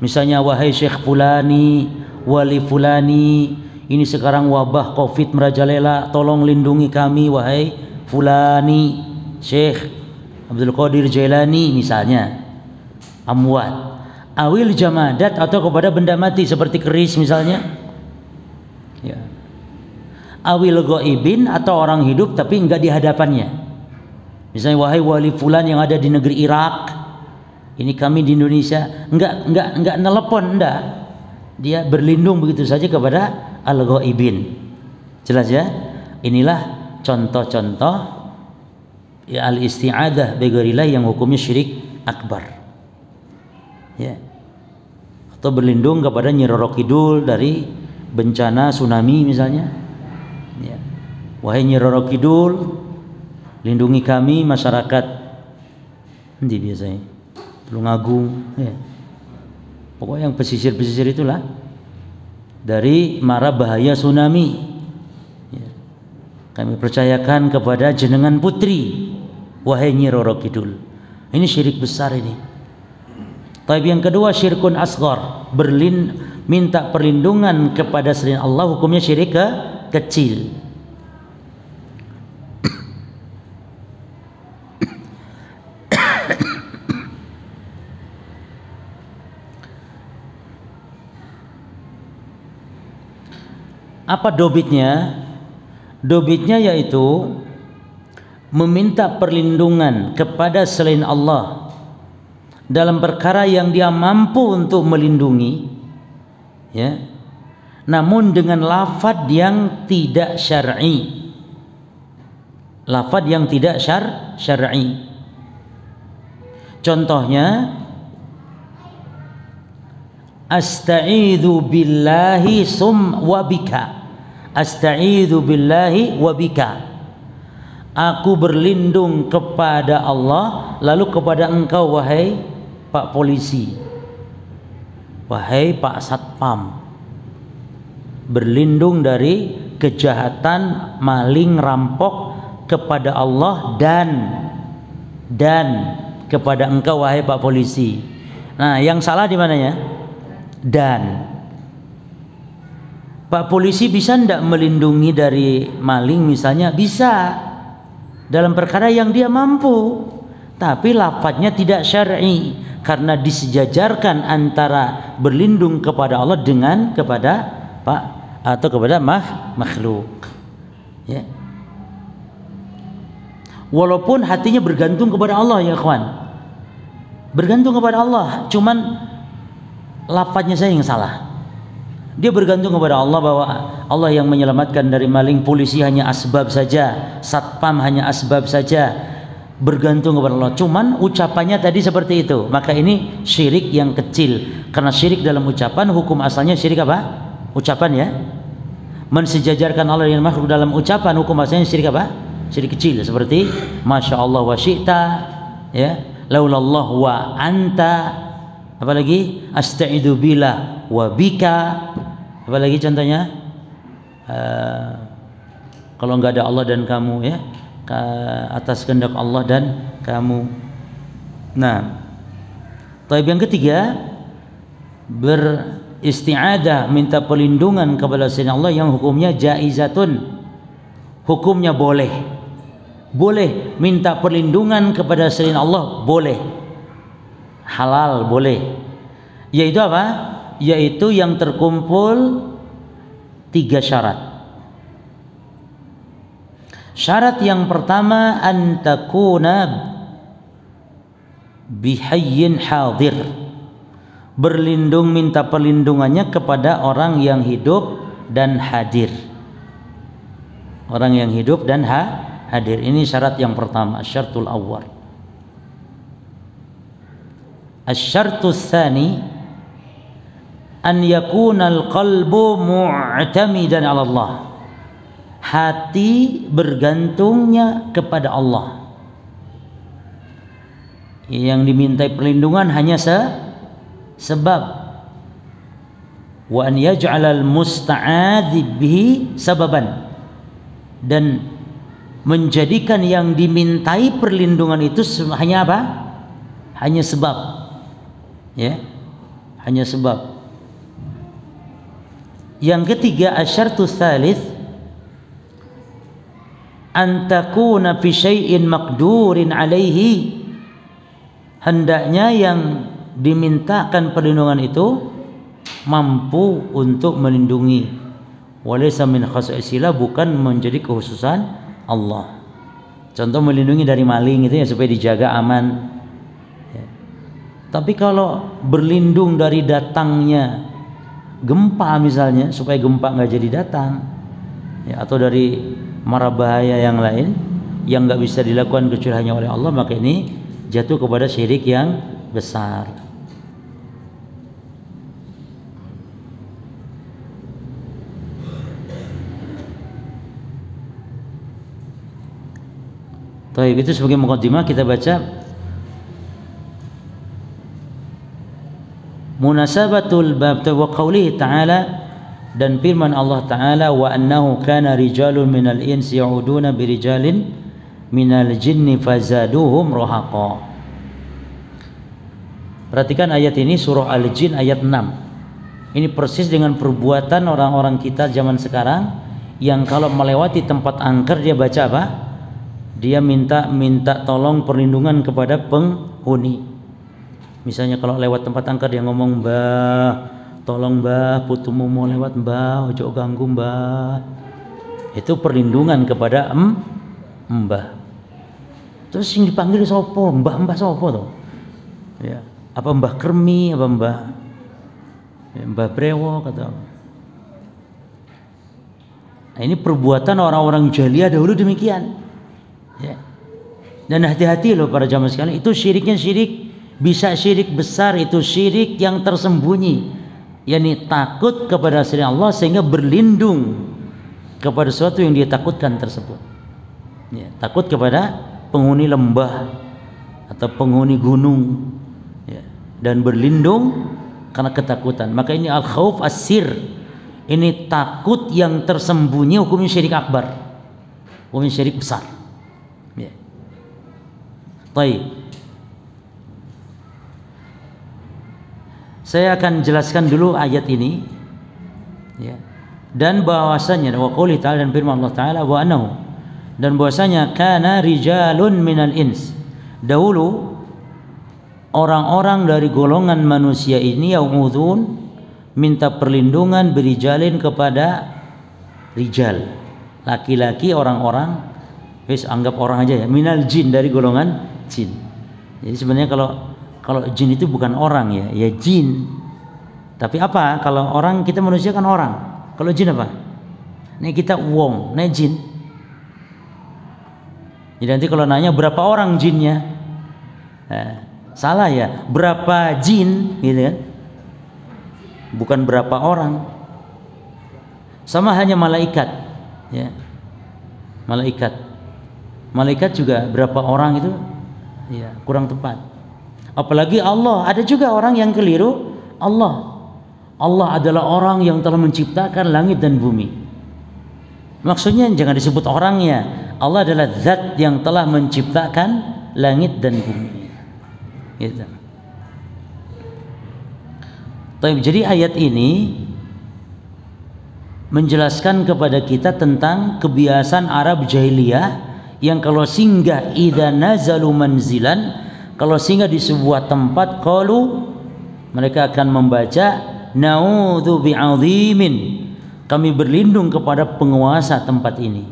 Misalnya, wahai Syekh Fulani, wali Fulani, ini sekarang wabah Covid merajalela, tolong lindungi kami wahai Fulani, Syekh Abdul Qadir Jailani misalnya. Amwat, awil jamadat, atau kepada benda mati seperti keris misalnya, ya. Awil ghaibin, atau orang hidup tapi enggak di hadapannya. Misalnya, wahai wali fulan yang ada di negeri Irak, ini kami di Indonesia, enggak nelepon, enggak. Dia berlindung begitu saja kepada al-ghaibin. Jelas ya? Inilah contoh-contoh, ya, al-isti'adzah bighairillah yang hukumnya syirik akbar, ya. Atau berlindung kepada Nyi Roro Kidul dari bencana tsunami misalnya, ya. Wahai Nyi Roro Kidul, lindungi kami masyarakat endi biasanya Tulungagung, ya. Pokoknya yang pesisir-pesisir itulah dari mara bahaya tsunami, ya. Kami percayakan kepada jenengan putri wahai Nyi Roro Kidul. Ini syirik besar ini. Tapi yang kedua, syirkun asghar, minta perlindungan kepada selain Allah, hukumnya syirik kecil. Apa dobitnya? Dobitnya yaitu meminta perlindungan kepada selain Allah dalam perkara yang dia mampu untuk melindungi, ya, namun dengan lafaz yang tidak syar'i. Lafaz yang tidak syar'i. Contohnya, Asta'idzu billahi wa bika. Asta'idzu billahi wa bika. Aku berlindung kepada Allah lalu kepada engkau wahai Pak Polisi, wahai Pak Satpam. Berlindung dari kejahatan maling rampok kepada Allah dan kepada engkau wahai Pak Polisi. Nah, yang salah di mananya? Dan Pak Polisi bisa ndak melindungi dari maling misalnya? Bisa, dalam perkara yang dia mampu, tapi lafadznya tidak syar'i karena disejajarkan antara berlindung kepada Allah dengan kepada Pak atau kepada makhluk, ya. Walaupun hatinya bergantung kepada Allah, ya kawan, bergantung kepada Allah, cuman lafadznya saya yang salah. Dia bergantung kepada Allah bahwa Allah yang menyelamatkan dari maling, polisi hanya asbab saja, satpam hanya asbab saja, bergantung kepada Allah. Cuman ucapannya tadi seperti itu, maka ini syirik yang kecil. Karena syirik dalam ucapan, hukum asalnya syirik apa? Ucapan, ya. Mensejajarkan Allah dengan makhluk dalam ucapan, hukum asalnya syirik apa? Syirik kecil. Seperti Masya Allah wa syi'ta, ya, laulallah wa anta, apalagi asta'idzu billah wa bika, apalagi contohnya kalau enggak ada Allah dan kamu, ya, atas kehendak Allah dan kamu. Nah, taib yang ketiga, beristi'adah, minta perlindungan kepada selain Allah yang hukumnya jaizatun, hukumnya boleh minta perlindungan kepada selain Allah, boleh, halal, boleh. Yaitu apa? Yaitu yang terkumpul 3 syarat. Syarat yang pertama, antakuna bihayyin hadir, berlindung, minta perlindungannya kepada orang yang hidup dan hadir. Orang yang hidup dan hadir. Ini syarat yang pertama, syaratul awwal. Asy-syartu tsani an yakuna al-qalbu mu'tamidan 'ala Allah. Hati bergantungnya kepada Allah. Yang dimintai perlindungan hanya sebab. Wa an yaj'alal musta'adzi bihi sababan, dan menjadikan yang dimintai perlindungan itu hanya apa? Hanya sebab, ya, hanya sebab. Yang ketiga, asyartu tsalits an takuna fi syai'in maqdurin alaihi, hendaknya yang dimintakan perlindungan itu mampu untuk melindungi. Walaysa min khasaisillah, bukan menjadi kekhususan Allah. Contoh melindungi dari maling itu ya supaya dijaga aman, ya. Tapi kalau berlindung dari datangnya gempa misalnya, supaya gempa nggak jadi datang, ya, atau dari mara bahaya yang lain yang nggak bisa dilakukan kecuali hanya oleh Allah, maka ini jatuh kepada syirik yang besar. Baik, itu sebagai muqaddimah. Kita baca munasabatul bab wa qaulihi ta'ala, dan firman Allah Ta'ala, wa annahu kana rijalun minal insi ya'uduna birijalin minal jinni fazaduhum rahaqa. Perhatikan ayat ini, surah Al-Jin ayat 6. Ini persis dengan perbuatan orang-orang kita zaman sekarang yang kalau melewati tempat angker dia baca apa? Dia minta tolong perlindungan kepada penghuni. Misalnya kalau lewat tempat angker dia ngomong, "Mbah, tolong mbah, putumu mau lewat mbah, ojo ganggu mbah." Itu perlindungan kepada mbah. Terus yang dipanggil sopo? Mbah sopo tuh? Ya, apa mbah Kermi, apa mbah Brewo kata. Nah, ini perbuatan orang-orang jahiliyah dahulu demikian. Ya. Dan hati-hati loh para jamaah sekalian, itu syiriknya syirik, bisa syirik besar, itu syirik yang tersembunyi. yakni takut kepada selain Allah sehingga berlindung kepada sesuatu yang dia takutkan tersebut. Ya, takut kepada penghuni lembah atau penghuni gunung, ya, dan berlindung karena ketakutan. Maka ini al-khauf as-sir. Ini takut yang tersembunyi, hukumnya syirik akbar, hukumnya syirik besar. Ya. Baik. Saya akan jelaskan dulu ayat ini, ya. Dan bahwasanya wa qouli ta'ala, dan firman Allah Ta'ala, wa annahu, dan bahwasanya kana rijalun minal ins, dahulu orang-orang dari golongan manusia ini ya'udun, minta perlindungan berijalin kepada rijal, laki-laki, orang-orang, wis anggap orang aja ya, minal jin, dari golongan jin. Jadi sebenarnya kalau jin itu bukan orang ya, ya jin. Tapi apa? Kalau orang, kita manusia kan orang. Kalau jin apa? Nih kita wong, nih jin. Jadi nanti kalau nanya berapa orang jinnya, salah ya, berapa jin gitu kan? Bukan berapa orang. Sama hanya malaikat, ya. Malaikat juga berapa orang itu, ya kurang tepat. Apalagi Allah, ada juga orang yang keliru. Allah adalah orang yang telah menciptakan langit dan bumi. Maksudnya jangan disebut orangnya. Allah adalah zat yang telah menciptakan langit dan bumi. Gitu. Jadi ayat ini menjelaskan kepada kita tentang kebiasaan Arab jahiliyah yang kalau singgah idza nazalu manzilan, kalau singgah di sebuah tempat, qalu, mereka akan membaca na'udzu bi'azimin, kami berlindung kepada penguasa tempat ini,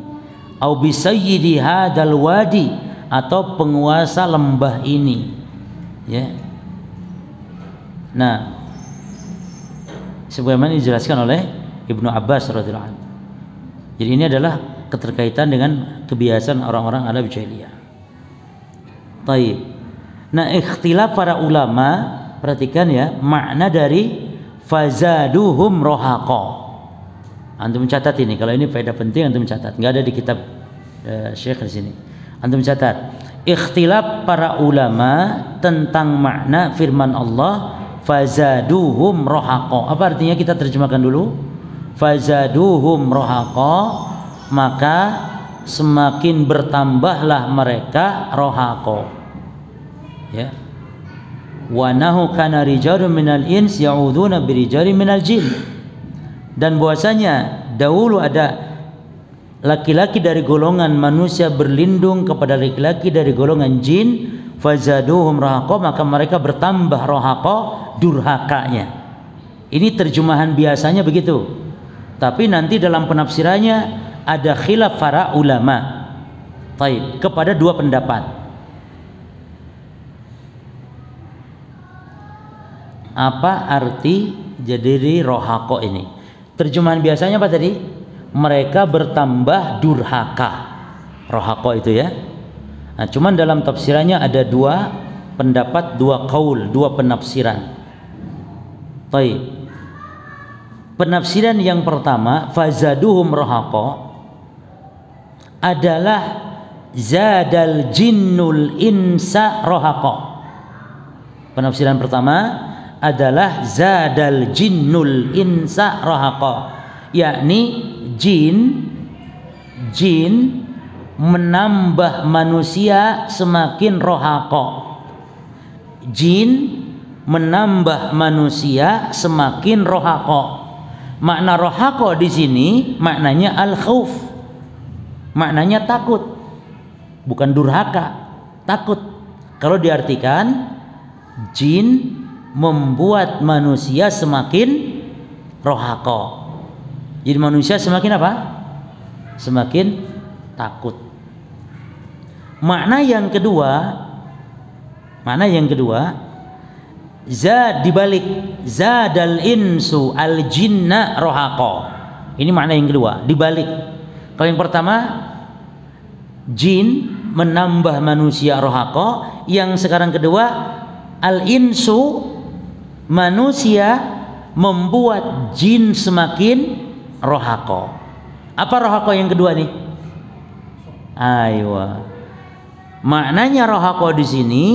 au bi sayyidi hadzal wadi, atau penguasa lembah ini, ya. Nah, sebagaimana dijelaskan oleh Ibnu Abbas radhiyallahu anhu. Jadi ini adalah keterkaitan dengan kebiasaan orang-orang Arab jahiliyah. Taib. Nah, ikhtilaf para ulama, perhatikan ya, makna dari fazaduhum rohaqa. Antum catat ini, kalau ini faedah penting antum catat. Enggak ada di kitab Syekh di sini. Antum catat. Ikhtilaf para ulama tentang makna firman Allah fazaduhum rohaqa. Apa artinya? Kita terjemahkan dulu. Fazaduhum rohaqa, maka semakin bertambahlah mereka rohaqa. Ya. Wa nahu kana rijalun minal ins ya'uduna birijalin minal jin, dan bahwasanya dahulu ada laki-laki dari golongan manusia berlindung kepada laki-laki dari golongan jin, fazaduhum rahaqa, maka mereka bertambah rahaqa, durhakanya. Ini terjemahan biasanya begitu, tapi nanti dalam penafsirannya ada khilaf para ulama. Baik, kepada dua pendapat. Apa arti jadi rohako ini? Terjemahan biasanya apa tadi? Mereka bertambah durhaka. Rohako itu ya. Nah, cuman dalam tafsirannya ada dua pendapat, dua qaul, dua penafsiran. Baik. Penafsiran yang pertama, fazaduhum rohako, adalah zadal jinnul insa rohako. Penafsiran pertama adalah zadal jinnul insa rahaqa, yakni jin menambah manusia semakin rohaqa. Jin menambah manusia semakin rohaqa. Makna rohaqa di sini maknanya al-khauf, maknanya takut, bukan durhaka, takut. Kalau diartikan jin membuat manusia semakin rohako. Jadi manusia semakin apa? Semakin takut. Makna yang kedua, zad dibalik, zadal insu al jinna rohako. Ini makna yang kedua, dibalik. Kalau yang pertama, jin menambah manusia rohako. Yang sekarang kedua, al insu, manusia membuat jin semakin rohako. Apa rohako yang kedua nih? Aywa. Maknanya rohako di sini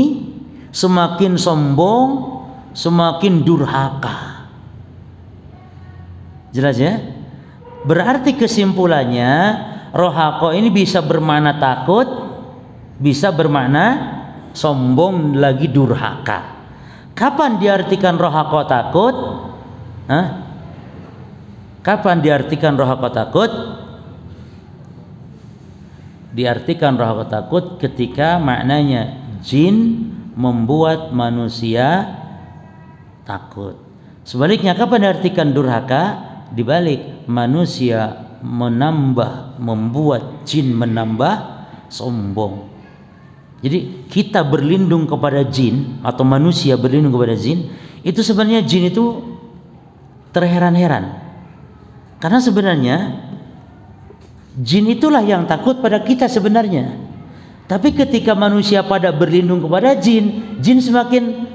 semakin sombong, semakin durhaka. Jelas ya? Berarti kesimpulannya rohako ini bisa bermakna takut, bisa bermakna sombong lagi durhaka. Kapan diartikan rohako takut? Kapan diartikan rohako takut? Diartikan rohako takut ketika maknanya jin membuat manusia takut. Sebaliknya kapan diartikan durhaka? Dibalik, manusia membuat jin menambah sombong. Jadi kita berlindung kepada jin atau manusia berlindung kepada jin, itu sebenarnya jin itu terheran-heran. Karena sebenarnya jin itulah yang takut pada kita sebenarnya. Tapi ketika manusia pada berlindung kepada jin, jin semakin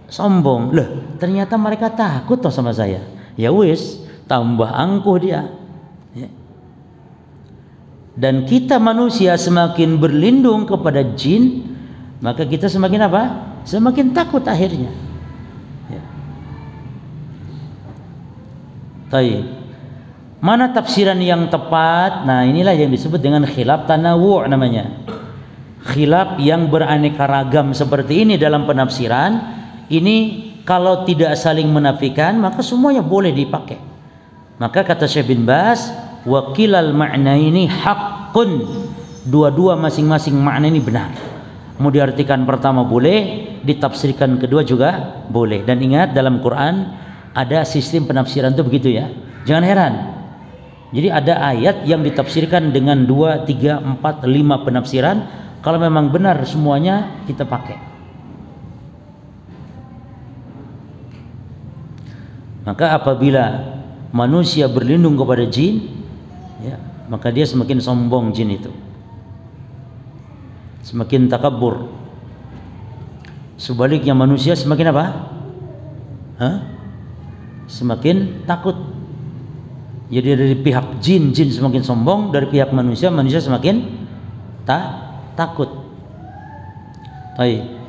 sombong. Loh, ternyata mereka takut toh sama saya. Ya wis, tambah angkuh dia. Ya. Dan kita manusia semakin berlindung kepada jin, maka kita semakin apa? Semakin takut akhirnya. Ya. Baik. Mana tafsiran yang tepat? Nah, inilah yang disebut dengan khilaf tanawu' namanya. Khilaf yang beraneka ragam seperti ini dalam penafsiran, ini kalau tidak saling menafikan maka semuanya boleh dipakai. Maka kata Syekh bin Baz, wa kilal ma'na ini haqqun. Dua-dua masing-masing makna ini benar. Mau diartikan pertama boleh, ditafsirkan kedua juga boleh. Dan ingat dalam Quran ada sistem penafsiran itu begitu ya. Jangan heran. Jadi ada ayat yang ditafsirkan dengan 2, 3, 4, 5 penafsiran. Kalau memang benar semuanya kita pakai. Maka apabila manusia berlindung kepada jin, ya, maka dia semakin sombong jin itu, semakin takabur. Sebaliknya manusia semakin apa? Semakin takut. Jadi dari pihak jin semakin sombong, dari pihak manusia semakin takut. Baik.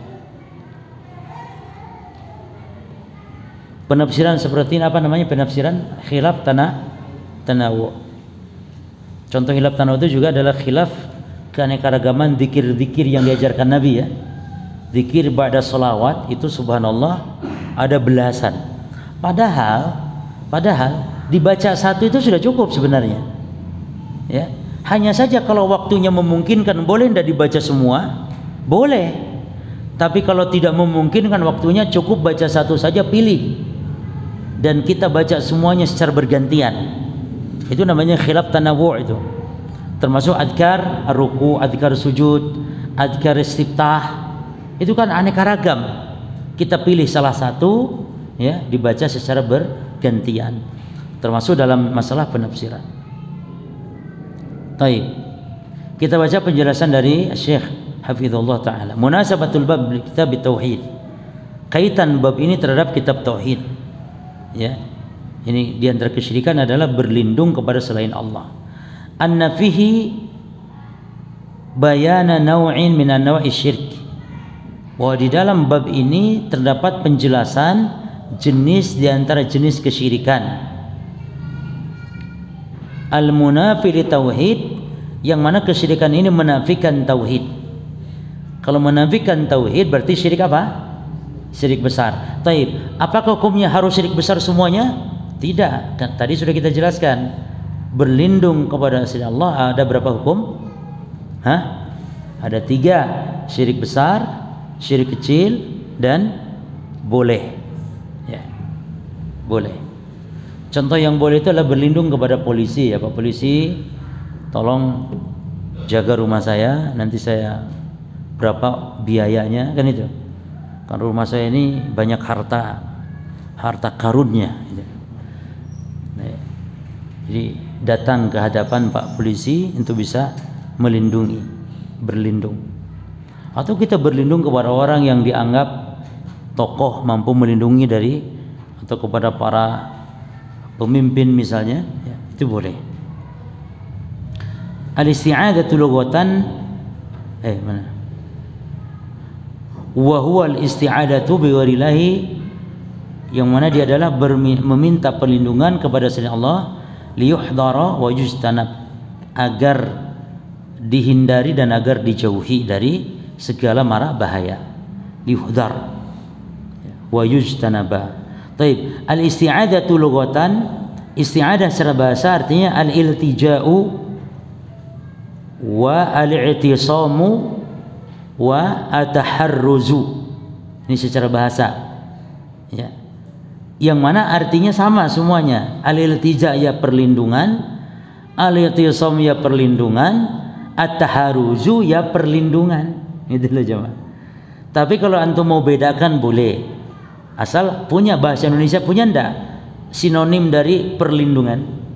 Penafsiran seperti ini apa namanya? Penafsiran khilaf tanawu. Contoh khilaf tanawu itu juga adalah khilaf keanekaragaman zikir-zikir yang diajarkan Nabi ya. Zikir ba'da sholawat itu subhanallah ada belasan. Padahal dibaca satu itu sudah cukup sebenarnya. Ya, hanya saja kalau waktunya memungkinkan boleh tidak dibaca semua? Boleh. Tapi kalau tidak memungkinkan waktunya cukup baca satu saja, pilih. Dan kita baca semuanya secara bergantian. Itu namanya khilaf tanawu' itu. Termasuk adkar ruku, adkar sujud, adkar istiftah. Itu kan aneka ragam. Kita pilih salah satu ya, dibaca secara bergantian. Termasuk dalam masalah penafsiran. Baik. Kita baca penjelasan dari Syekh Hafizullah Ta'ala. Munasabatul bab kitab tauhid. Kaitan bab ini terhadap kitab tauhid. Ya, ini di antara kesyirikan adalah berlindung kepada selain Allah. Anna fihi bayana naw'in min an-naw'i syirk. Bahwa di dalam bab ini terdapat penjelasan jenis di antara jenis kesyirikan. Al-munafi li tauhid, yang mana kesyirikan ini menafikan tauhid. Kalau menafikan tauhid berarti syirik apa? Syirik besar. Taib. Apakah hukumnya harus syirik besar semuanya? Tidak. Tadi sudah kita jelaskan. Berlindung kepada selain Allah ada berapa hukum? Ada 3. Syirik besar, syirik kecil, dan boleh. Ya. Boleh. Contoh yang boleh itu adalah berlindung kepada polisi. Ya Pak Polisi, tolong jaga rumah saya. Nanti saya berapa biayanya, kan itu. Kan rumah saya ini banyak harta karunnya. Jadi datang ke hadapan Pak Polisi untuk bisa melindungi, berlindung. Atau kita berlindung kepada orang yang dianggap tokoh mampu melindungi dari atau kepada para pemimpin misalnya, ya, itu boleh. Al-isti'adzatu lughatan mana? Wa huwa al-isti'adzatu bi ghairillah, yang mana dia adalah meminta perlindungan kepada selain Allah, liyuhdara wa yujtanab, agar dihindari dan agar dijauhi dari segala mara bahaya. Liyuhdar wa yujtanaba. Taib, al-isti'adzatu lughatan, isti'adah secara bahasa artinya al-iltija'u wa al-i'tisamu wa at-taharruzu. Ini secara bahasa, ya, yang mana artinya sama semuanya. Al-iltija ya perlindungan, al-i'tisam ya perlindungan, at-taharruzu ya perlindungan. Itu loh jemaah. Tapi kalau antum mau bedakan boleh, asal punya bahasa Indonesia, punya ndak sinonim dari perlindungan?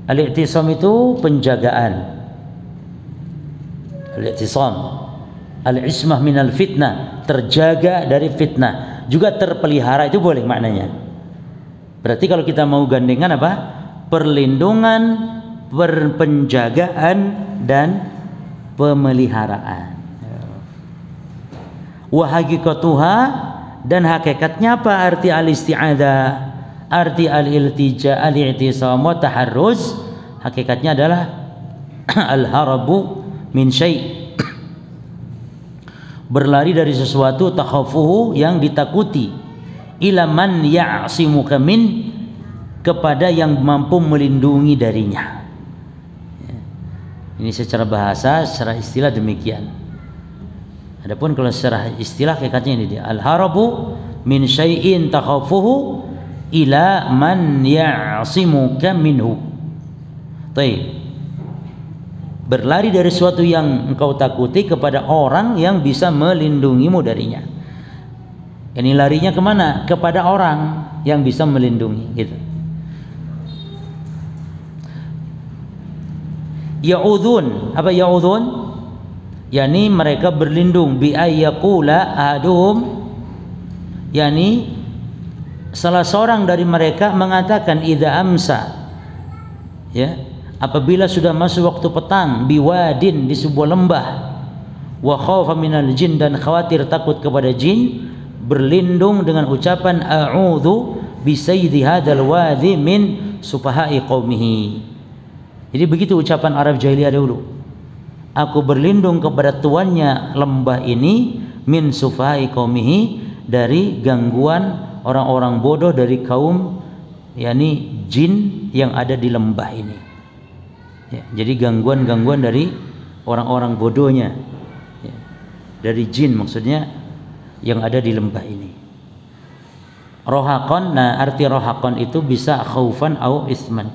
Al-i'tisam itu penjagaan, al-i'tisam, al-ismah minal fitnah, terjaga dari fitnah, juga terpelihara, itu boleh maknanya. Berarti kalau kita mau gandengan apa? Perlindungan, penjagaan dan pemeliharaan. Wa haqiqatuha, dan hakikatnya apa arti al-isti'adzah? Arti al-iltija, al-i'tisam wa taharruz, hakikatnya adalah al-harabu min syai', berlari dari sesuatu, takhafuhu yang ditakuti, ila man ya'simuka min, kepada yang mampu melindungi darinya. Ini secara bahasa, secara istilah demikian. Adapun kalau secara istilah hakikatnya ini dia, al-harabu min syai'in takhafuhu ila man ya'simuka minhu. Baik. Berlari dari sesuatu yang engkau takuti kepada orang yang bisa melindungimu darinya. Ini larinya kemana? Kepada orang yang bisa melindungi, gitu. Ya'udhun, apa ya'udhun? Yani mereka berlindung, bi ayyaqula ahaduhum, yani salah seorang dari mereka mengatakan, idza amsa, ya, apabila sudah masuk waktu petang, biwadin, di sebuah lembah, wa khaufa minal jin, dan khawatir takut kepada jin, berlindung dengan ucapan a'udzu bi sayyidi hadzal wadi min sufaha'i qaumihi. Jadi begitu ucapan Arab jahiliyah dahulu. Aku berlindung kepada tuannya lembah ini, min sufaha'i qaumihi, dari gangguan orang-orang bodoh dari kaum, yakni jin yang ada di lembah ini. Ya, jadi gangguan-gangguan dari orang-orang bodohnya, ya, dari jin maksudnya yang ada di lembah ini. Rohakon, nah arti rohakon itu bisa khaufan au isman.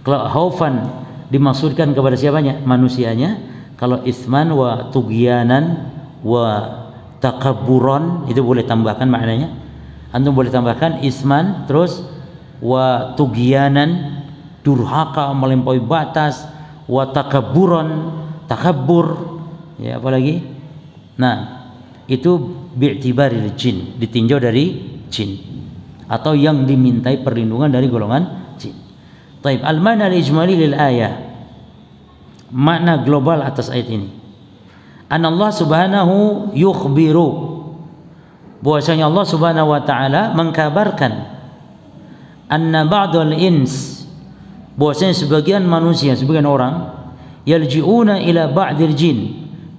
Kalau khaufan dimaksudkan kepada siapanya? Manusianya. Kalau isman wa tughyanan wa takabburan, itu boleh tambahkan maknanya. Antum boleh tambahkan isman, terus wa tughyanan, durhaka, melampaui batas, wa takabburan, takabbur, ya, apalagi. Nah, itu bi'tibaril jin, ditinjau dari jin, atau yang dimintai perlindungan dari golongan jin. Taib, al-mana al-ijmali lil ayah, makna global atas ayat ini. Anallah subhanahu yukhbiru, bahwasanya Allah subhanahu wa ta'ala mengkabarkan, anna ba'dal ins, bahwasanya sebagian manusia, sebagian orang, yalji'una ila ba'dil jin,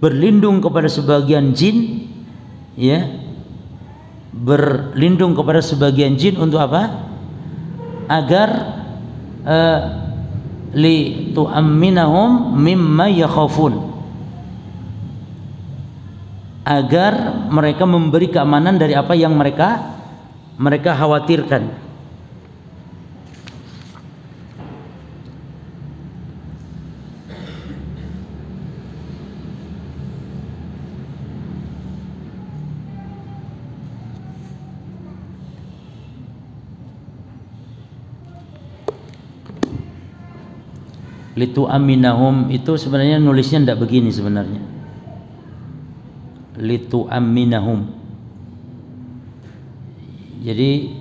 berlindung kepada sebagian jin, ya, berlindung kepada sebagian jin untuk apa? Agar li tu'amminahum mimma yakhafun, agar mereka memberi keamanan dari apa yang mereka khawatirkan. Litu aminahum itu sebenarnya nulisnya tidak begini sebenarnya. Litu aminahum, Jadi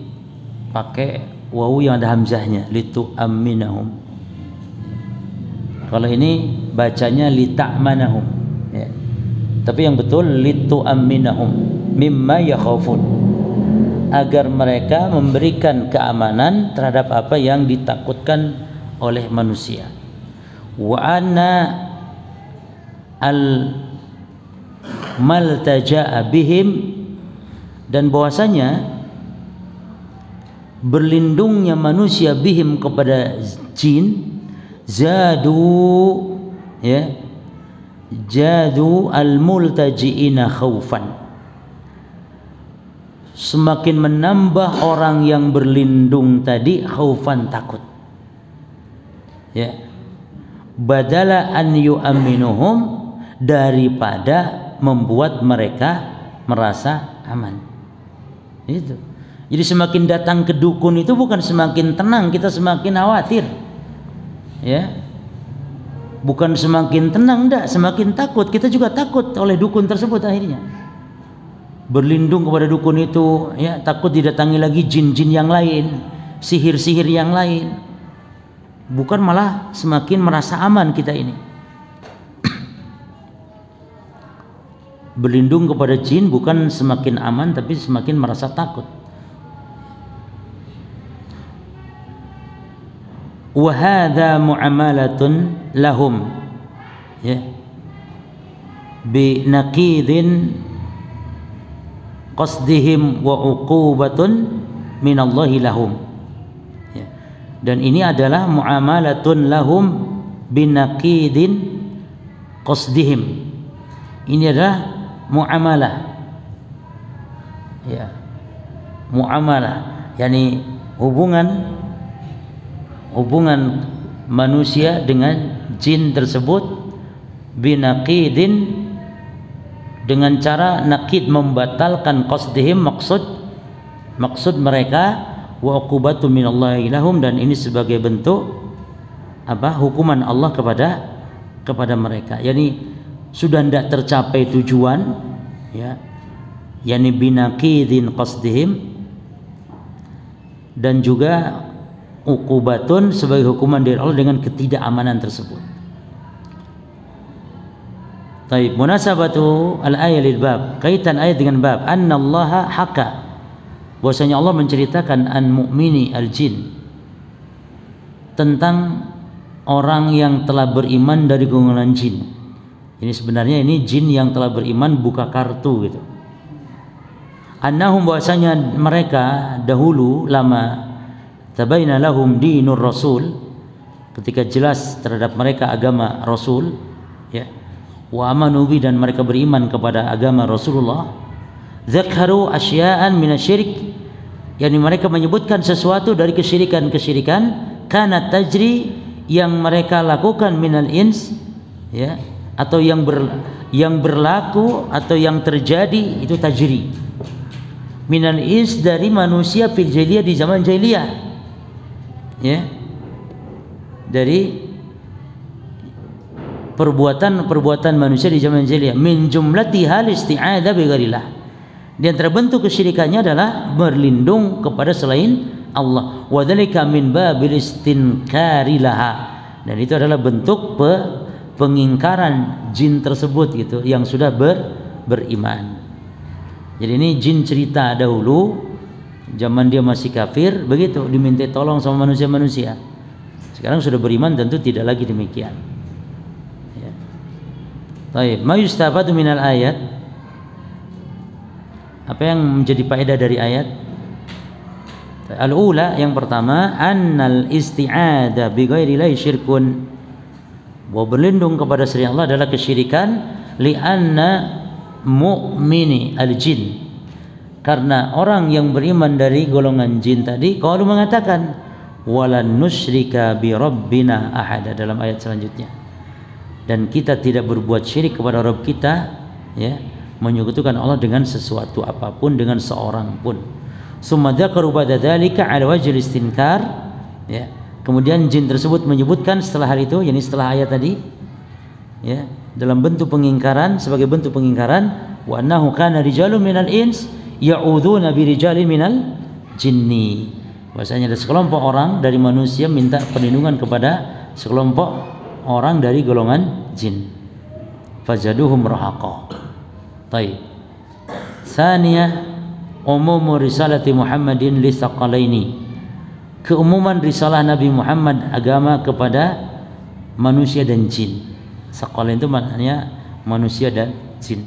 pakai wawu yang ada hamzahnya, litu'amminahum. Kalau ini bacanya lita'manahum, ya. Tapi yang betul litu'amminahum mimma yakhafun, agar mereka memberikan keamanan terhadap apa yang ditakutkan oleh manusia. Wa anna al maltaja'a bihim, dan bahwasanya berlindungnya manusia bihim kepada jin, zadu, ya, jadu al multaji'ina khaufan, semakin menambah orang yang berlindung tadi khaufan, takut, ya, badala an yu'aminuhum, daripada membuat mereka merasa aman. Itu. Jadi semakin datang ke dukun itu bukan semakin tenang, kita semakin khawatir, ya. Bukan semakin tenang, enggak, semakin takut. Kita juga takut oleh dukun tersebut akhirnya. Berlindung kepada dukun itu, ya, takut didatangi lagi jin-jin yang lain, sihir-sihir yang lain. Bukan malah semakin merasa aman kita ini. Berlindung kepada jin bukan semakin aman, tapi semakin merasa takut. Wa hadza mu'amalatun lahum, ya, bi naqidin qasdihim wa uqubatun minallahi lahum, ya. Dan ini adalah mu'amalatun lahum bi naqidin qasdihim. Ini adalah muamalah, ya, muamalah, yakni hubungan manusia dengan jin tersebut, binaqidin, dengan cara naqid, membatalkan qasdihim, maksud mereka, wa uqubatu minallahi lahum, dan ini sebagai bentuk apa, hukuman Allah kepada mereka, yakni sudah tidak tercapai tujuan, ya, yakni binaqidin qasdihim, dan juga uqubatun sebagai hukuman dari Allah dengan ketidakamanan tersebut. Taib, munasabatu al-ayat lil bab, kaitan ayat dengan bab, annallaha haka, bahwasanya Allah menceritakan an mu'mini al-jin, tentang orang yang telah beriman dari golongan jin. Ini sebenarnya ini jin yang telah beriman, buka kartu gitu. Annahum, bahwasanya mereka dahulu lama, tabayyana lahum dinur rasul, ketika jelas terhadap mereka agama Rasul, ya, wa amanu bi, dan mereka beriman kepada agama Rasulullah, dzakaru asya'an minasyirik, yakni mereka menyebutkan sesuatu dari kesyirikan-kesyirikan, kana tajri, yang mereka lakukan minal ins, ya, atau yang berlaku atau yang terjadi, itu tajri, minal ins, dari manusia fil jahiliyah, di zaman jahiliyah, ya, dari perbuatan manusia di zaman jahiliyah, min jumlati hal isti'adzah bi ghairillah, di antara bentuk kesyirikannya adalah berlindung kepada selain Allah, wa dzalika min babil istinkari laha, dan itu adalah bentuk pengingkaran jin tersebut gitu, yang sudah beriman. Jadi ini jin cerita dahulu zaman dia masih kafir, begitu diminta tolong sama manusia-manusia. Sekarang sudah beriman, tentu tidak lagi demikian, ya. Baik, ma yustafadu minal ayat, apa yang menjadi faedah dari ayat? Al-ula, yang pertama, annal isti'adzah bi ghairillahi syirkun, bahwa berlindung kepada selain Allah adalah kesyirikan, li'anna mu'mini al-jin, karena orang yang beriman dari golongan jin tadi, qalu, mengatakan, walan nusyrika bi rabbina ahada, dalam ayat selanjutnya, dan kita tidak berbuat syirik kepada Rabb kita, ya, menyekutukan Allah dengan sesuatu apapun, dengan seorang pun. Summa dzakaru ba'da dzalika 'ala wajhil istinkar, ya, kemudian jin tersebut menyebutkan setelah hal itu, yakni setelah ayat tadi, ya, dalam bentuk pengingkaran, sebagai bentuk pengingkaran, wa annahu kana rijalun minal ins ya'udzuna bi rijalin jinni. Bahasanya ada sekelompok orang dari manusia minta perlindungan kepada sekelompok orang dari golongan jin. Fazaduhum rahaqa. Baik. Tsaniyah umum risalati Muhammadin li tsaqalaini. Keumuman risalah Nabi Muhammad agama kepada manusia dan jin. Tsaqalain itu maknanya manusia dan jin.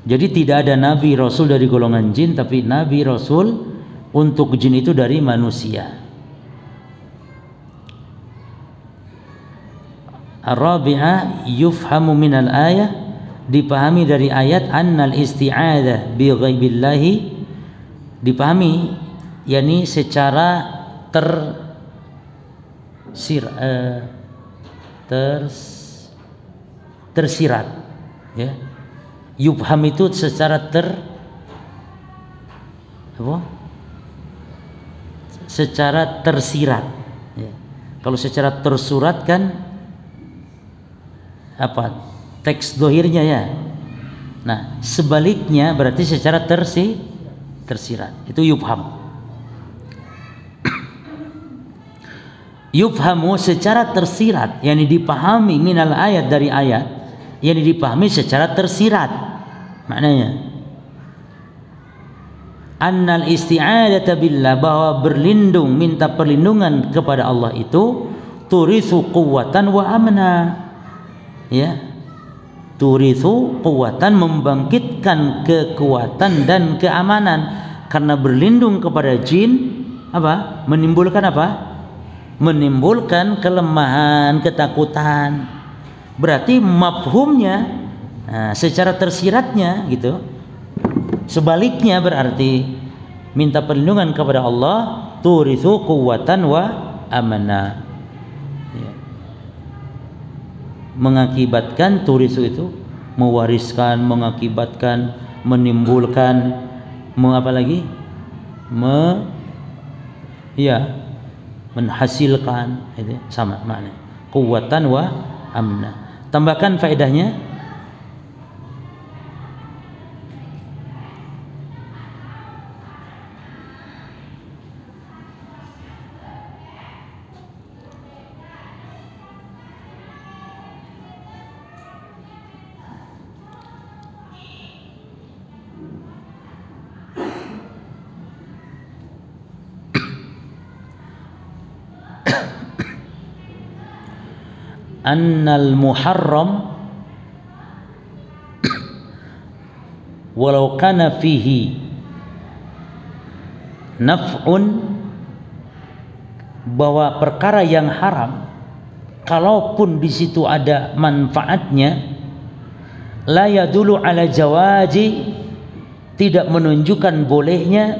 Jadi tidak ada nabi rasul dari golongan jin, tapi nabi rasul untuk jin itu dari manusia. Ar-rabi'ah yufhamu minal ayah, dipahami dari ayat annal isti'adzah bi ghaibillahi, dipahami yakni secara tersirat ya. Yufham itu secara secara tersirat ya. Kalau secara tersurat kan apa teks dohirnya ya. Nah sebaliknya berarti secara tersirat itu yufham. Yufhamu secara tersirat, yakni dipahami minal ayat dari ayat, yakni dipahami secara tersirat. Maknanya annal isti'adzata billah, bahwa berlindung, minta perlindungan kepada Allah itu turithu quwwatan wa amna. Ya. Turithu quwwatan, membangkitkan kekuatan dan keamanan. Karena berlindung kepada jin apa? Menimbulkan apa? Menimbulkan kelemahan, ketakutan. Berarti mafhumnya secara tersiratnya gitu. Sebaliknya berarti minta perlindungan kepada Allah turithu quwwatan wa amana ya. Mengakibatkan turithu itu mewariskan, mengakibatkan, menimbulkan, apa lagi? Menghasilkan, itu sama makna. Quwwatan wa amna. Tambahkan faedahnya. Annal muharram walau kana fihi naf'un, bahwa perkara yang haram kalaupun di situ ada manfaatnya, la yadulu ala jawazi, tidak menunjukkan bolehnya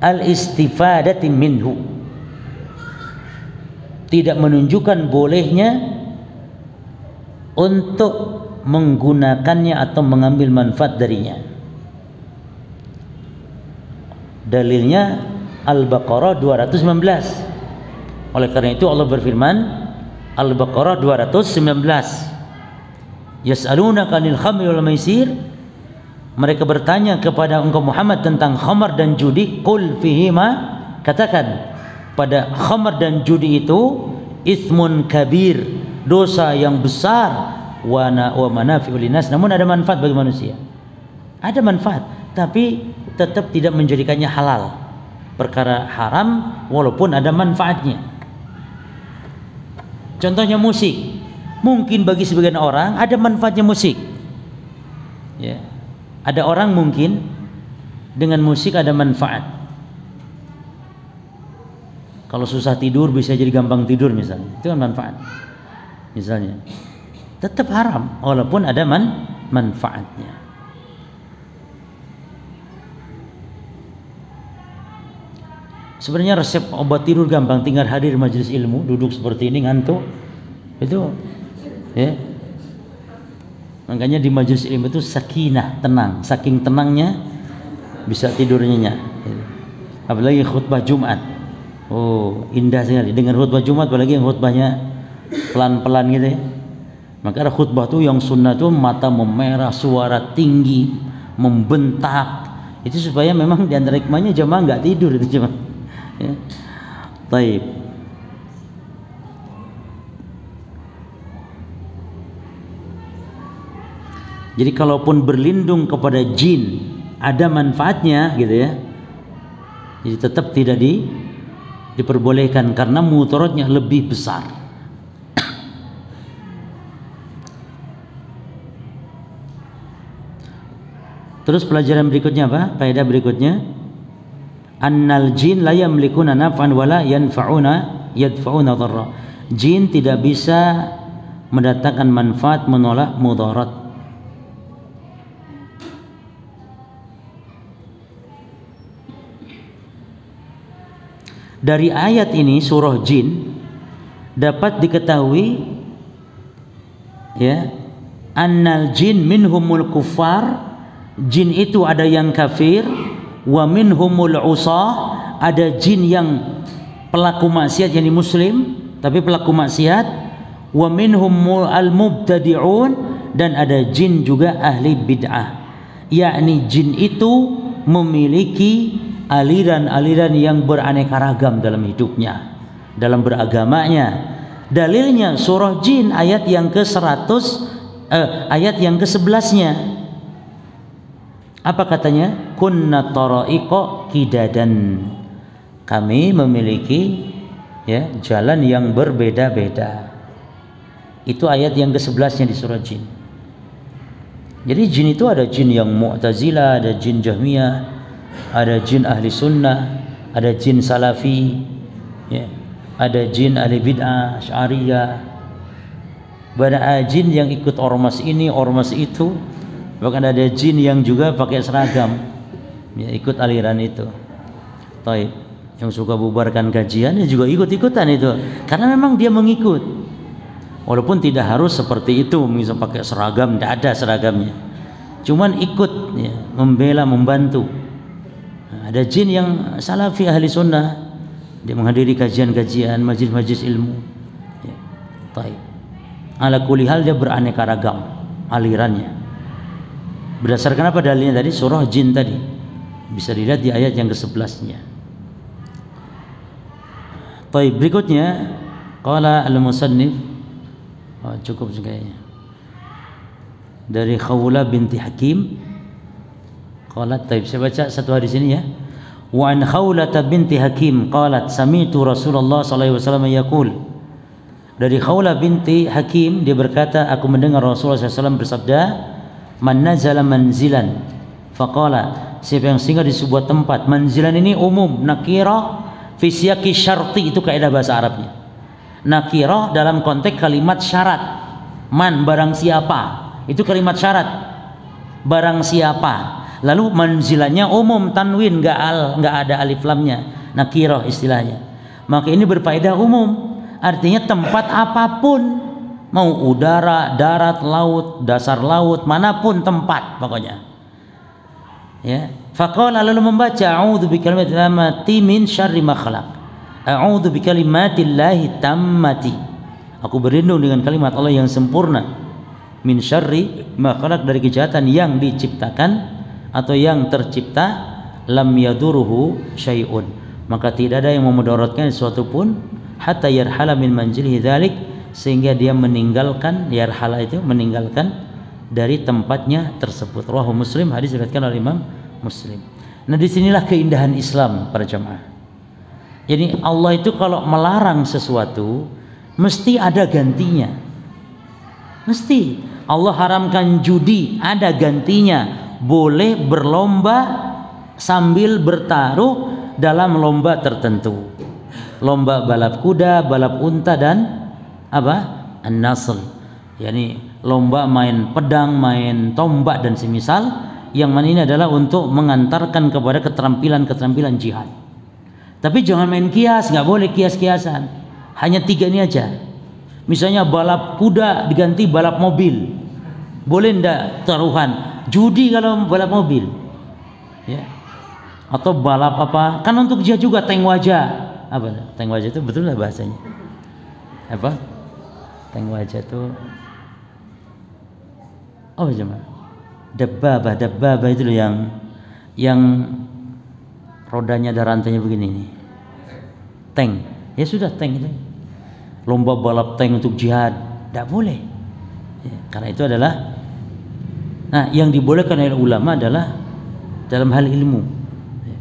al-istifadati minhu, tidak menunjukkan bolehnya untuk menggunakannya atau mengambil manfaat darinya. Dalilnya Al-Baqarah 219. Oleh karena itu Allah berfirman, Al-Baqarah 219, yas'alunaka 'anil khamri wal maisir, mereka bertanya kepada engkau Muhammad tentang khamar dan judi. Qul fihima, katakan pada khamar dan judi itu ismun kabir, dosa yang besar, wa manafi'ul linnas, namun ada manfaat bagi manusia. Ada manfaat, tapi tetap tidak menjadikannya halal. Perkara haram walaupun ada manfaatnya. Contohnya musik. Mungkin bagi sebagian orang ada manfaatnya musik. Ya. Ada orang mungkin dengan musik ada manfaat. Kalau susah tidur bisa jadi gampang tidur misalnya, itu kan manfaat. Misalnya, tetap haram walaupun ada manfaatnya. Sebenarnya resep obat tidur gampang, tinggal hadir majelis ilmu, duduk seperti ini ngantuk, itu, ya. Makanya di majelis ilmu itu sakinah, tenang, saking tenangnya bisa tidur nyenyak. Apalagi khutbah Jumat. Oh, indah sekali dengar khutbah Jumat, apalagi yang khutbahnya pelan-pelan gitu ya. Maka ada khutbah tuh yang sunnah tuh mata memerah, suara tinggi, membentak, Itu supaya memang di antara hikmahnya jamaah nggak tidur itu jamaah. Ya. Baik. Jadi kalaupun berlindung kepada jin ada manfaatnya gitu ya. Jadi tetap tidak diperbolehkan karena mudaratnya lebih besar. Terus pelajaran berikutnya apa? Faedah berikutnya, annal jin la yamlikuna naf'an wala yadfa'una dharra. Jin tidak bisa mendatangkan manfaat, menolak mudarat. Dari ayat ini surah Jin dapat diketahui ya, annal jin minhumul kuffar, jin itu ada yang kafir, wa minhumul usah, ada jin yang pelaku maksiat yakni muslim tapi pelaku maksiat, wa minhumul al-mubtadi'un, dan ada jin juga ahli bid'ah, yakni jin itu memiliki aliran-aliran yang beraneka ragam dalam hidupnya, dalam beragamanya. Dalilnya surah Jin ayat yang ke-100 ayat yang ke-11-nya. Apa katanya? Kunna tara'iqa kidadan. Kami memiliki ya jalan yang berbeda-beda. Itu ayat yang ke-11-nya di surah Jin. Jadi jin itu ada jin yang Mu'tazilah, ada jin Jahmiyah, ada jin ahli sunnah, ada jin salafi ya, ada jin ahli bid'ah syariah, ada jin yang ikut ormas ini ormas itu, bahkan ada jin yang juga pakai seragam ya, ikut aliran itu. Taib, yang suka bubarkan kajian ya juga ikut-ikutan itu karena memang dia mengikut, walaupun tidak harus seperti itu, misal pakai seragam, tidak ada seragamnya, cuman ikut ya, membela, membantu. Ada jin yang salafi ahli sunnah, dia menghadiri kajian-kajian, majlis-majlis ilmu ya. Taib, ala kulli hal dia beraneka ragam alirannya. Berdasarkan apa dalilnya tadi? Surah Jin tadi bisa dilihat di ayat yang ke-11-nya. Taib, berikutnya qala al-musannif, cukup kayaknya, dari Khawla binti Hakim. Qalat, taib, saya baca satu hadis ini ya. Wa an Khawlah binti Hakim qalat sami'tu Rasulullah sallallahu alaihi wasallam yaqul. Dari Khawlah binti Hakim dia berkata, aku mendengar Rasulullah SAW bersabda, man nazala manzilan faqala, siapa yang singgah di sebuah tempat. Manzilan ini umum, nakirah fi siyaqi syarti, itu kaidah bahasa Arabnya. Nakirah dalam konteks kalimat syarat. Man, barang siapa, itu kalimat syarat, barang siapa. Lalu manzilannya umum, tanwin, nggak ada alif lamnya, nakirah istilahnya. Maka ini berfaedah umum, artinya tempat apapun, mau udara, darat, laut, dasar laut, manapun tempat pokoknya. Ya, faqala, lalu membaca, a'udzu bikalimatillahi tammati min syarri ma khalaq. A'udzu bikalimatillahi tammati. Aku berlindung dengan kalimat Allah yang sempurna. Min syarri ma khalaq, dari kejahatan yang diciptakan atau yang tercipta. Lam yaduruhu syai'un, maka tidak ada yang memudaratkan sesuatu pun. Hatta yarhala min manzilihi dzalik, sehingga dia meninggalkan, yarhala itu meninggalkan dari tempatnya tersebut. Rawahu Muslim, hadis diriwayatkan oleh Imam Muslim. Nah, disinilah keindahan Islam para jamaah. Jadi Allah itu kalau melarang sesuatu mesti ada gantinya. Mesti. Allah haramkan judi, ada gantinya. Boleh berlomba sambil bertaruh dalam lomba tertentu. Lomba balap kuda, balap unta, dan apa? An-nasl. Yani lomba main pedang, main tombak dan semisal, yang mana ini adalah untuk mengantarkan kepada keterampilan-keterampilan jihad. Tapi jangan main kias, nggak boleh kias-kiasan. Hanya 3 ini aja. Misalnya balap kuda diganti balap mobil, boleh ndak taruhan? Judi kalau balap mobil, ya. Atau balap apa? Kan untuk jihad juga, tank wajah. Apa? Tank wajah itu betul lah bahasanya? Apa? Tank wajah itu apa jemaah? Dabbabah itu loh yang rodanya ada rantainya begini nih, tank, ya sudah tank itu. Lomba balap tank untuk jihad, tidak boleh. Ya, karena itu adalah, nah yang dibolehkan oleh ulama adalah dalam hal ilmu, ya,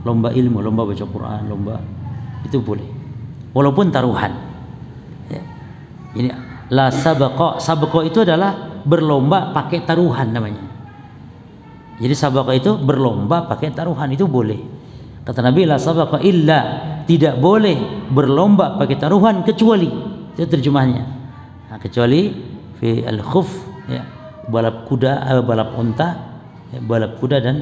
lomba ilmu, lomba baca Quran, lomba itu boleh, walaupun taruhan. Ya. Ini la sabaqa, sabaqa itu adalah berlomba pakai taruhan namanya. Jadi sabaqa itu berlomba pakai taruhan, itu boleh. Kata Nabi, la sabaqa illa, tidak boleh berlomba pakai taruhan kecuali, itu terjemahnya. Nah, kecuali fi al-khuf, ya, balap kuda, balap unta, ya, balap kuda. Dan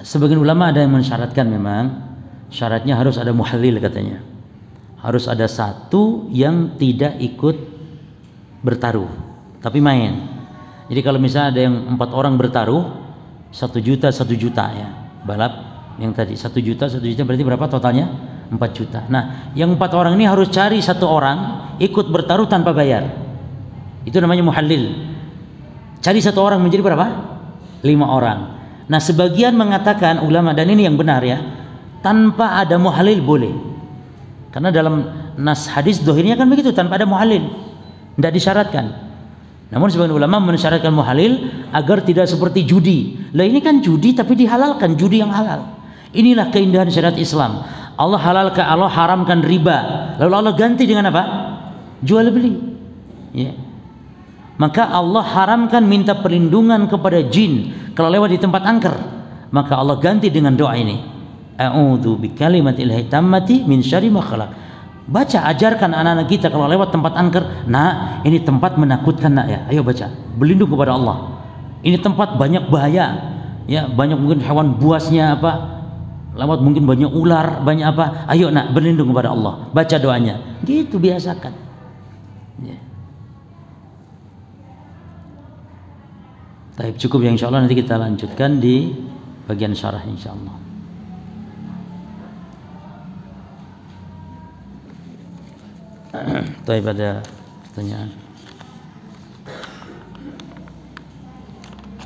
sebagian ulama ada yang mensyaratkan, memang syaratnya harus ada muhallil katanya. Harus ada satu yang tidak ikut bertaruh tapi main. Jadi kalau misalnya ada yang 4 orang bertaruh 1 juta ya, balap yang tadi 1 juta berarti berapa totalnya? 4 juta. Nah, yang 4 orang ini harus cari 1 orang ikut bertaruh tanpa bayar. Itu namanya muhallil. Cari 1 orang menjadi berapa? 5 orang. Nah, sebagian mengatakan ulama, dan ini yang benar ya, tanpa ada muhallil boleh. Karena dalam nas hadis dohirnya kan begitu, tanpa ada muhallil, tidak disyaratkan. Namun sebagian ulama mensyaratkan muhallil agar tidak seperti judi. Lah ini kan judi tapi dihalalkan, judi yang halal. Inilah keindahan syariat Islam. Allah halalkan, Allah haramkan riba. Lalu Allah ganti dengan apa? Jual beli. Ya. Maka Allah haramkan minta perlindungan kepada jin kalau lewat di tempat angker. Maka Allah ganti dengan doa ini. A'udzu bikalimatillahit tammati min syarri ma khalaq. Baca, ajarkan anak-anak kita kalau lewat tempat angker, nah ini tempat menakutkan nak ya, ayo baca, berlindung kepada Allah. Ini tempat banyak bahaya, ya, banyak mungkin hewan buasnya apa, lewat mungkin banyak ular, banyak apa, ayo nak berlindung kepada Allah, baca doanya, gitu biasakan. Ya. Baik, cukup ya, insya Allah nanti kita lanjutkan di bagian syarah insya Allah. Baik, ada pertanyaan.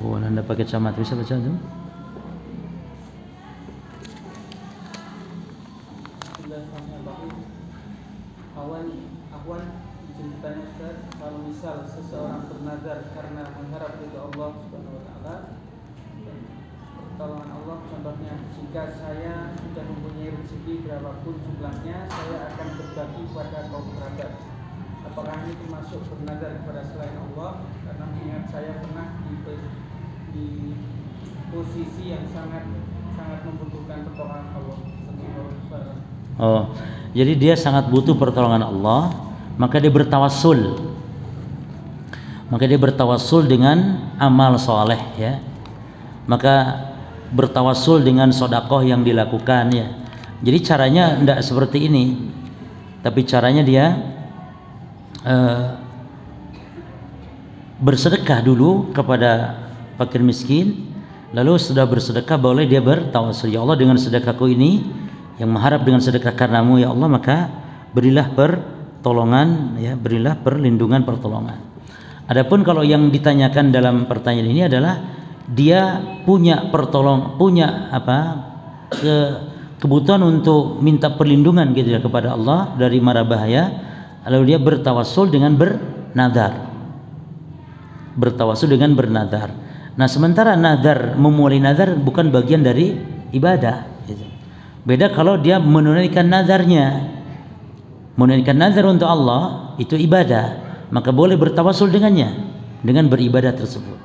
Oh, Anda pakai camat, bisa baca itu? Awan izin bertanya Ustaz, kalau misal seseorang bernazar karena mengharap ridha Allah Subhanahu wa taala dan pertolongan Allah, contohnya jika saya sudah mempunyai rezeki berapapun jumlahnya, saya akan berbagi kepada kaum kerabat. Apakah ini termasuk bernazar kepada selain Allah? Karena mengingat saya pernah di posisi yang sangat membutuhkan pertolongan Allah. Oh, jadi dia sangat butuh pertolongan Allah, maka dia bertawassul. Maka dia bertawassul dengan amal soleh, ya. Maka bertawassul dengan sodakoh yang dilakukan, ya. Jadi caranya tidak seperti ini, tapi caranya dia bersedekah dulu kepada fakir miskin, lalu sudah bersedekah boleh dia bertawassul, ya Allah dengan sedekahku ini yang mengharap dengan sedekah karenamu ya Allah, maka berilah pertolongan, ya, berilah perlindungan, pertolongan. Adapun kalau yang ditanyakan dalam pertanyaan ini adalah dia punya kebutuhan untuk minta perlindungan gitu ya kepada Allah dari mara bahaya, lalu dia bertawassul dengan bernadar. Bertawassul dengan bernadar. Nah, sementara nadar, memulai nadar bukan bagian dari ibadah gitu. Beda kalau dia menunaikan nadarnya. Menunaikan nadar untuk Allah itu ibadah, maka boleh bertawassul dengannya, dengan beribadah tersebut.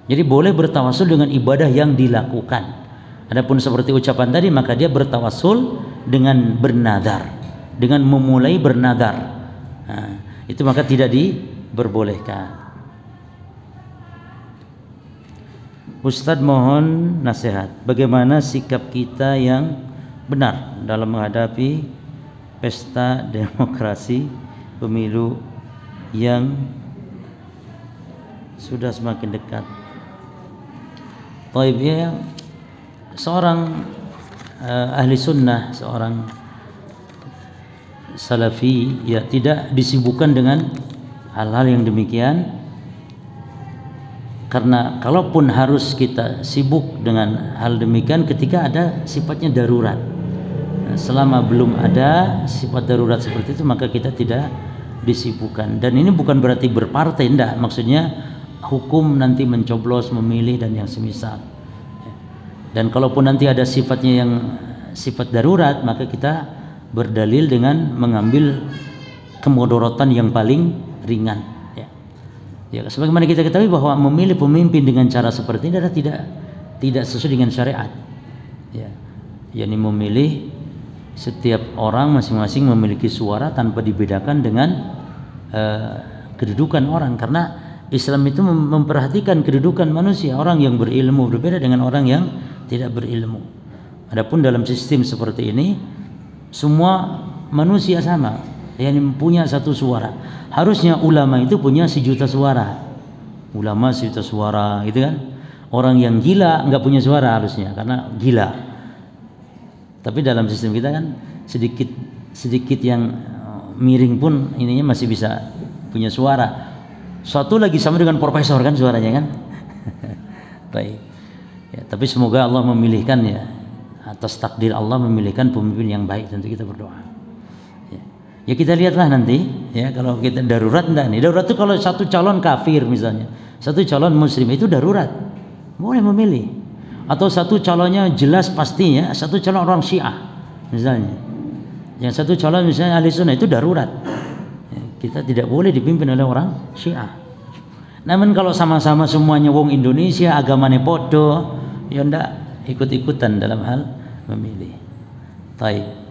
Jadi boleh bertawassul dengan ibadah yang dilakukan. Adapun seperti ucapan tadi, maka dia bertawassul dengan bernadar, dengan memulai bernadar. Nah, itu maka tidak diperbolehkan. Ustadz mohon nasihat, bagaimana sikap kita yang benar dalam menghadapi pesta demokrasi pemilu yang sudah semakin dekat. Taib, ya, seorang ahli sunnah, seorang salafi, ya, tidak disibukkan dengan hal-hal yang demikian, Karena kalaupun harus kita sibuk dengan hal demikian ketika ada sifatnya darurat. Nah, selama belum ada sifat darurat seperti itu maka kita tidak disibukkan. Dan ini bukan berarti berpartai, enggak. Maksudnya hukum nanti mencoblos, memilih dan yang semisal. Dan kalaupun nanti ada sifatnya yang sifat darurat maka kita berdalil dengan mengambil kemudorotan yang paling ringan. Ya, sebagaimana kita ketahui bahwa memilih pemimpin dengan cara seperti ini adalah tidak sesuai dengan syariat. Ya, yakni memilih setiap orang masing-masing memiliki suara tanpa dibedakan dengan kedudukan orang, karena Islam itu memperhatikan kedudukan manusia. Orang yang berilmu berbeda dengan orang yang tidak berilmu. Adapun dalam sistem seperti ini semua manusia sama, yang punya satu suara. Harusnya ulama itu punya 1 juta suara. Ulama 1 juta suara, gitu kan? Orang yang gila nggak punya suara harusnya karena gila. Tapi dalam sistem kita kan sedikit yang miring pun ininya masih bisa punya suara. Suatu lagi sama dengan profesor kan suaranya kan? Baik. Ya, tapi semoga Allah memilihkan ya, atas takdir Allah memilihkan pemimpin yang baik. Tentu kita berdoa. Ya kita lihatlah nanti ya, kalau kita darurat enggak nih. Darurat itu kalau satu calon kafir misalnya, satu calon muslim itu darurat. Boleh memilih. Atau satu calonnya jelas pastinya, satu calon orang Syiah misalnya. Yang satu calon misalnya ahli sunnah itu darurat. Ya, kita tidak boleh dipimpin oleh orang Syiah. Namun kalau sama-sama semuanya wong Indonesia, agamanya podo, ya ndak ikut-ikutan dalam hal memilih. Baik.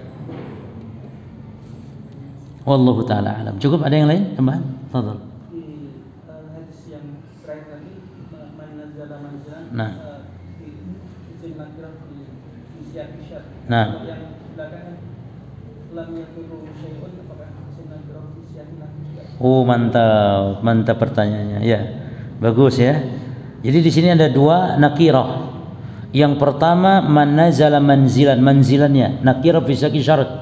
Wallahu taala alam. Cukup, ada yang lain? Tambahan? Tafadhal. Di hadis yang terakhir tadi man nazala manzilan di izin nakirah di syiar. Nah. Yang belakangan lam yakuru syai'un, apakah izin nakirah di syiar juga? Oh, mantap pertanyaannya. Ya. Bagus ya. Jadi di sini ada 2 nakirah. Yang pertama man nazala manzilan, manzilannya nakirah fi saqi syarat.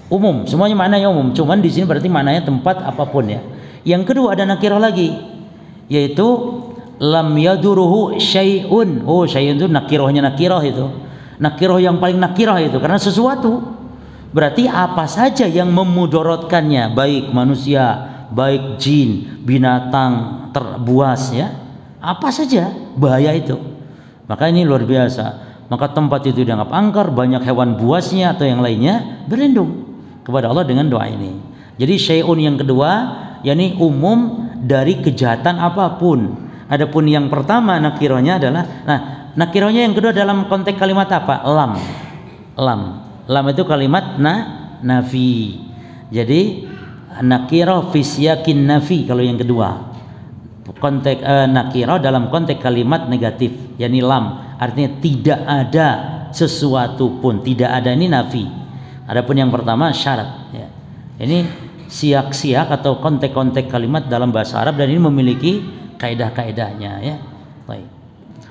Umum, semuanya maknanya umum. Cuman di sini berarti maknanya tempat apapun ya. Yang kedua ada nakirah lagi, yaitu lam yaduruhu syai'un. Oh, syai'un itu nakirahnya nakirah itu. Nakirah yang paling nakirah itu karena sesuatu. Berarti apa saja yang memudaratkannya, baik manusia, baik jin, binatang, buas ya. Apa saja bahaya itu. Maka ini luar biasa. Maka tempat itu dianggap angker, banyak hewan buasnya atau yang lainnya, berlindung kepada Allah dengan doa ini. Jadi syai'un yang kedua yakni umum dari kejahatan apapun. Adapun yang pertama nakirahnya adalah, nah nakirahnya yang kedua dalam konteks kalimat apa? Lam itu kalimat nafi. Jadi nakirah fi siyaqin nafi kalau yang kedua. Konteks nakirah dalam konteks kalimat negatif, yakni lam, artinya tidak ada sesuatu pun, tidak ada, ini nafi. Adapun yang pertama syarat ya. Ini siak-siak atau konteks-konteks kalimat dalam bahasa Arab dan ini memiliki kaidah-kaidahnya ya. Baik.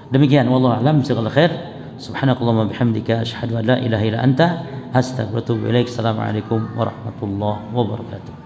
Demikian wallahu a'lam bishawab. Khair. Subhanakallahumma bihamdika asyhadu an la ilaha illa anta astaghfiruka wa atubu ilaik. Assalamualaikum warahmatullahi wabarakatuh.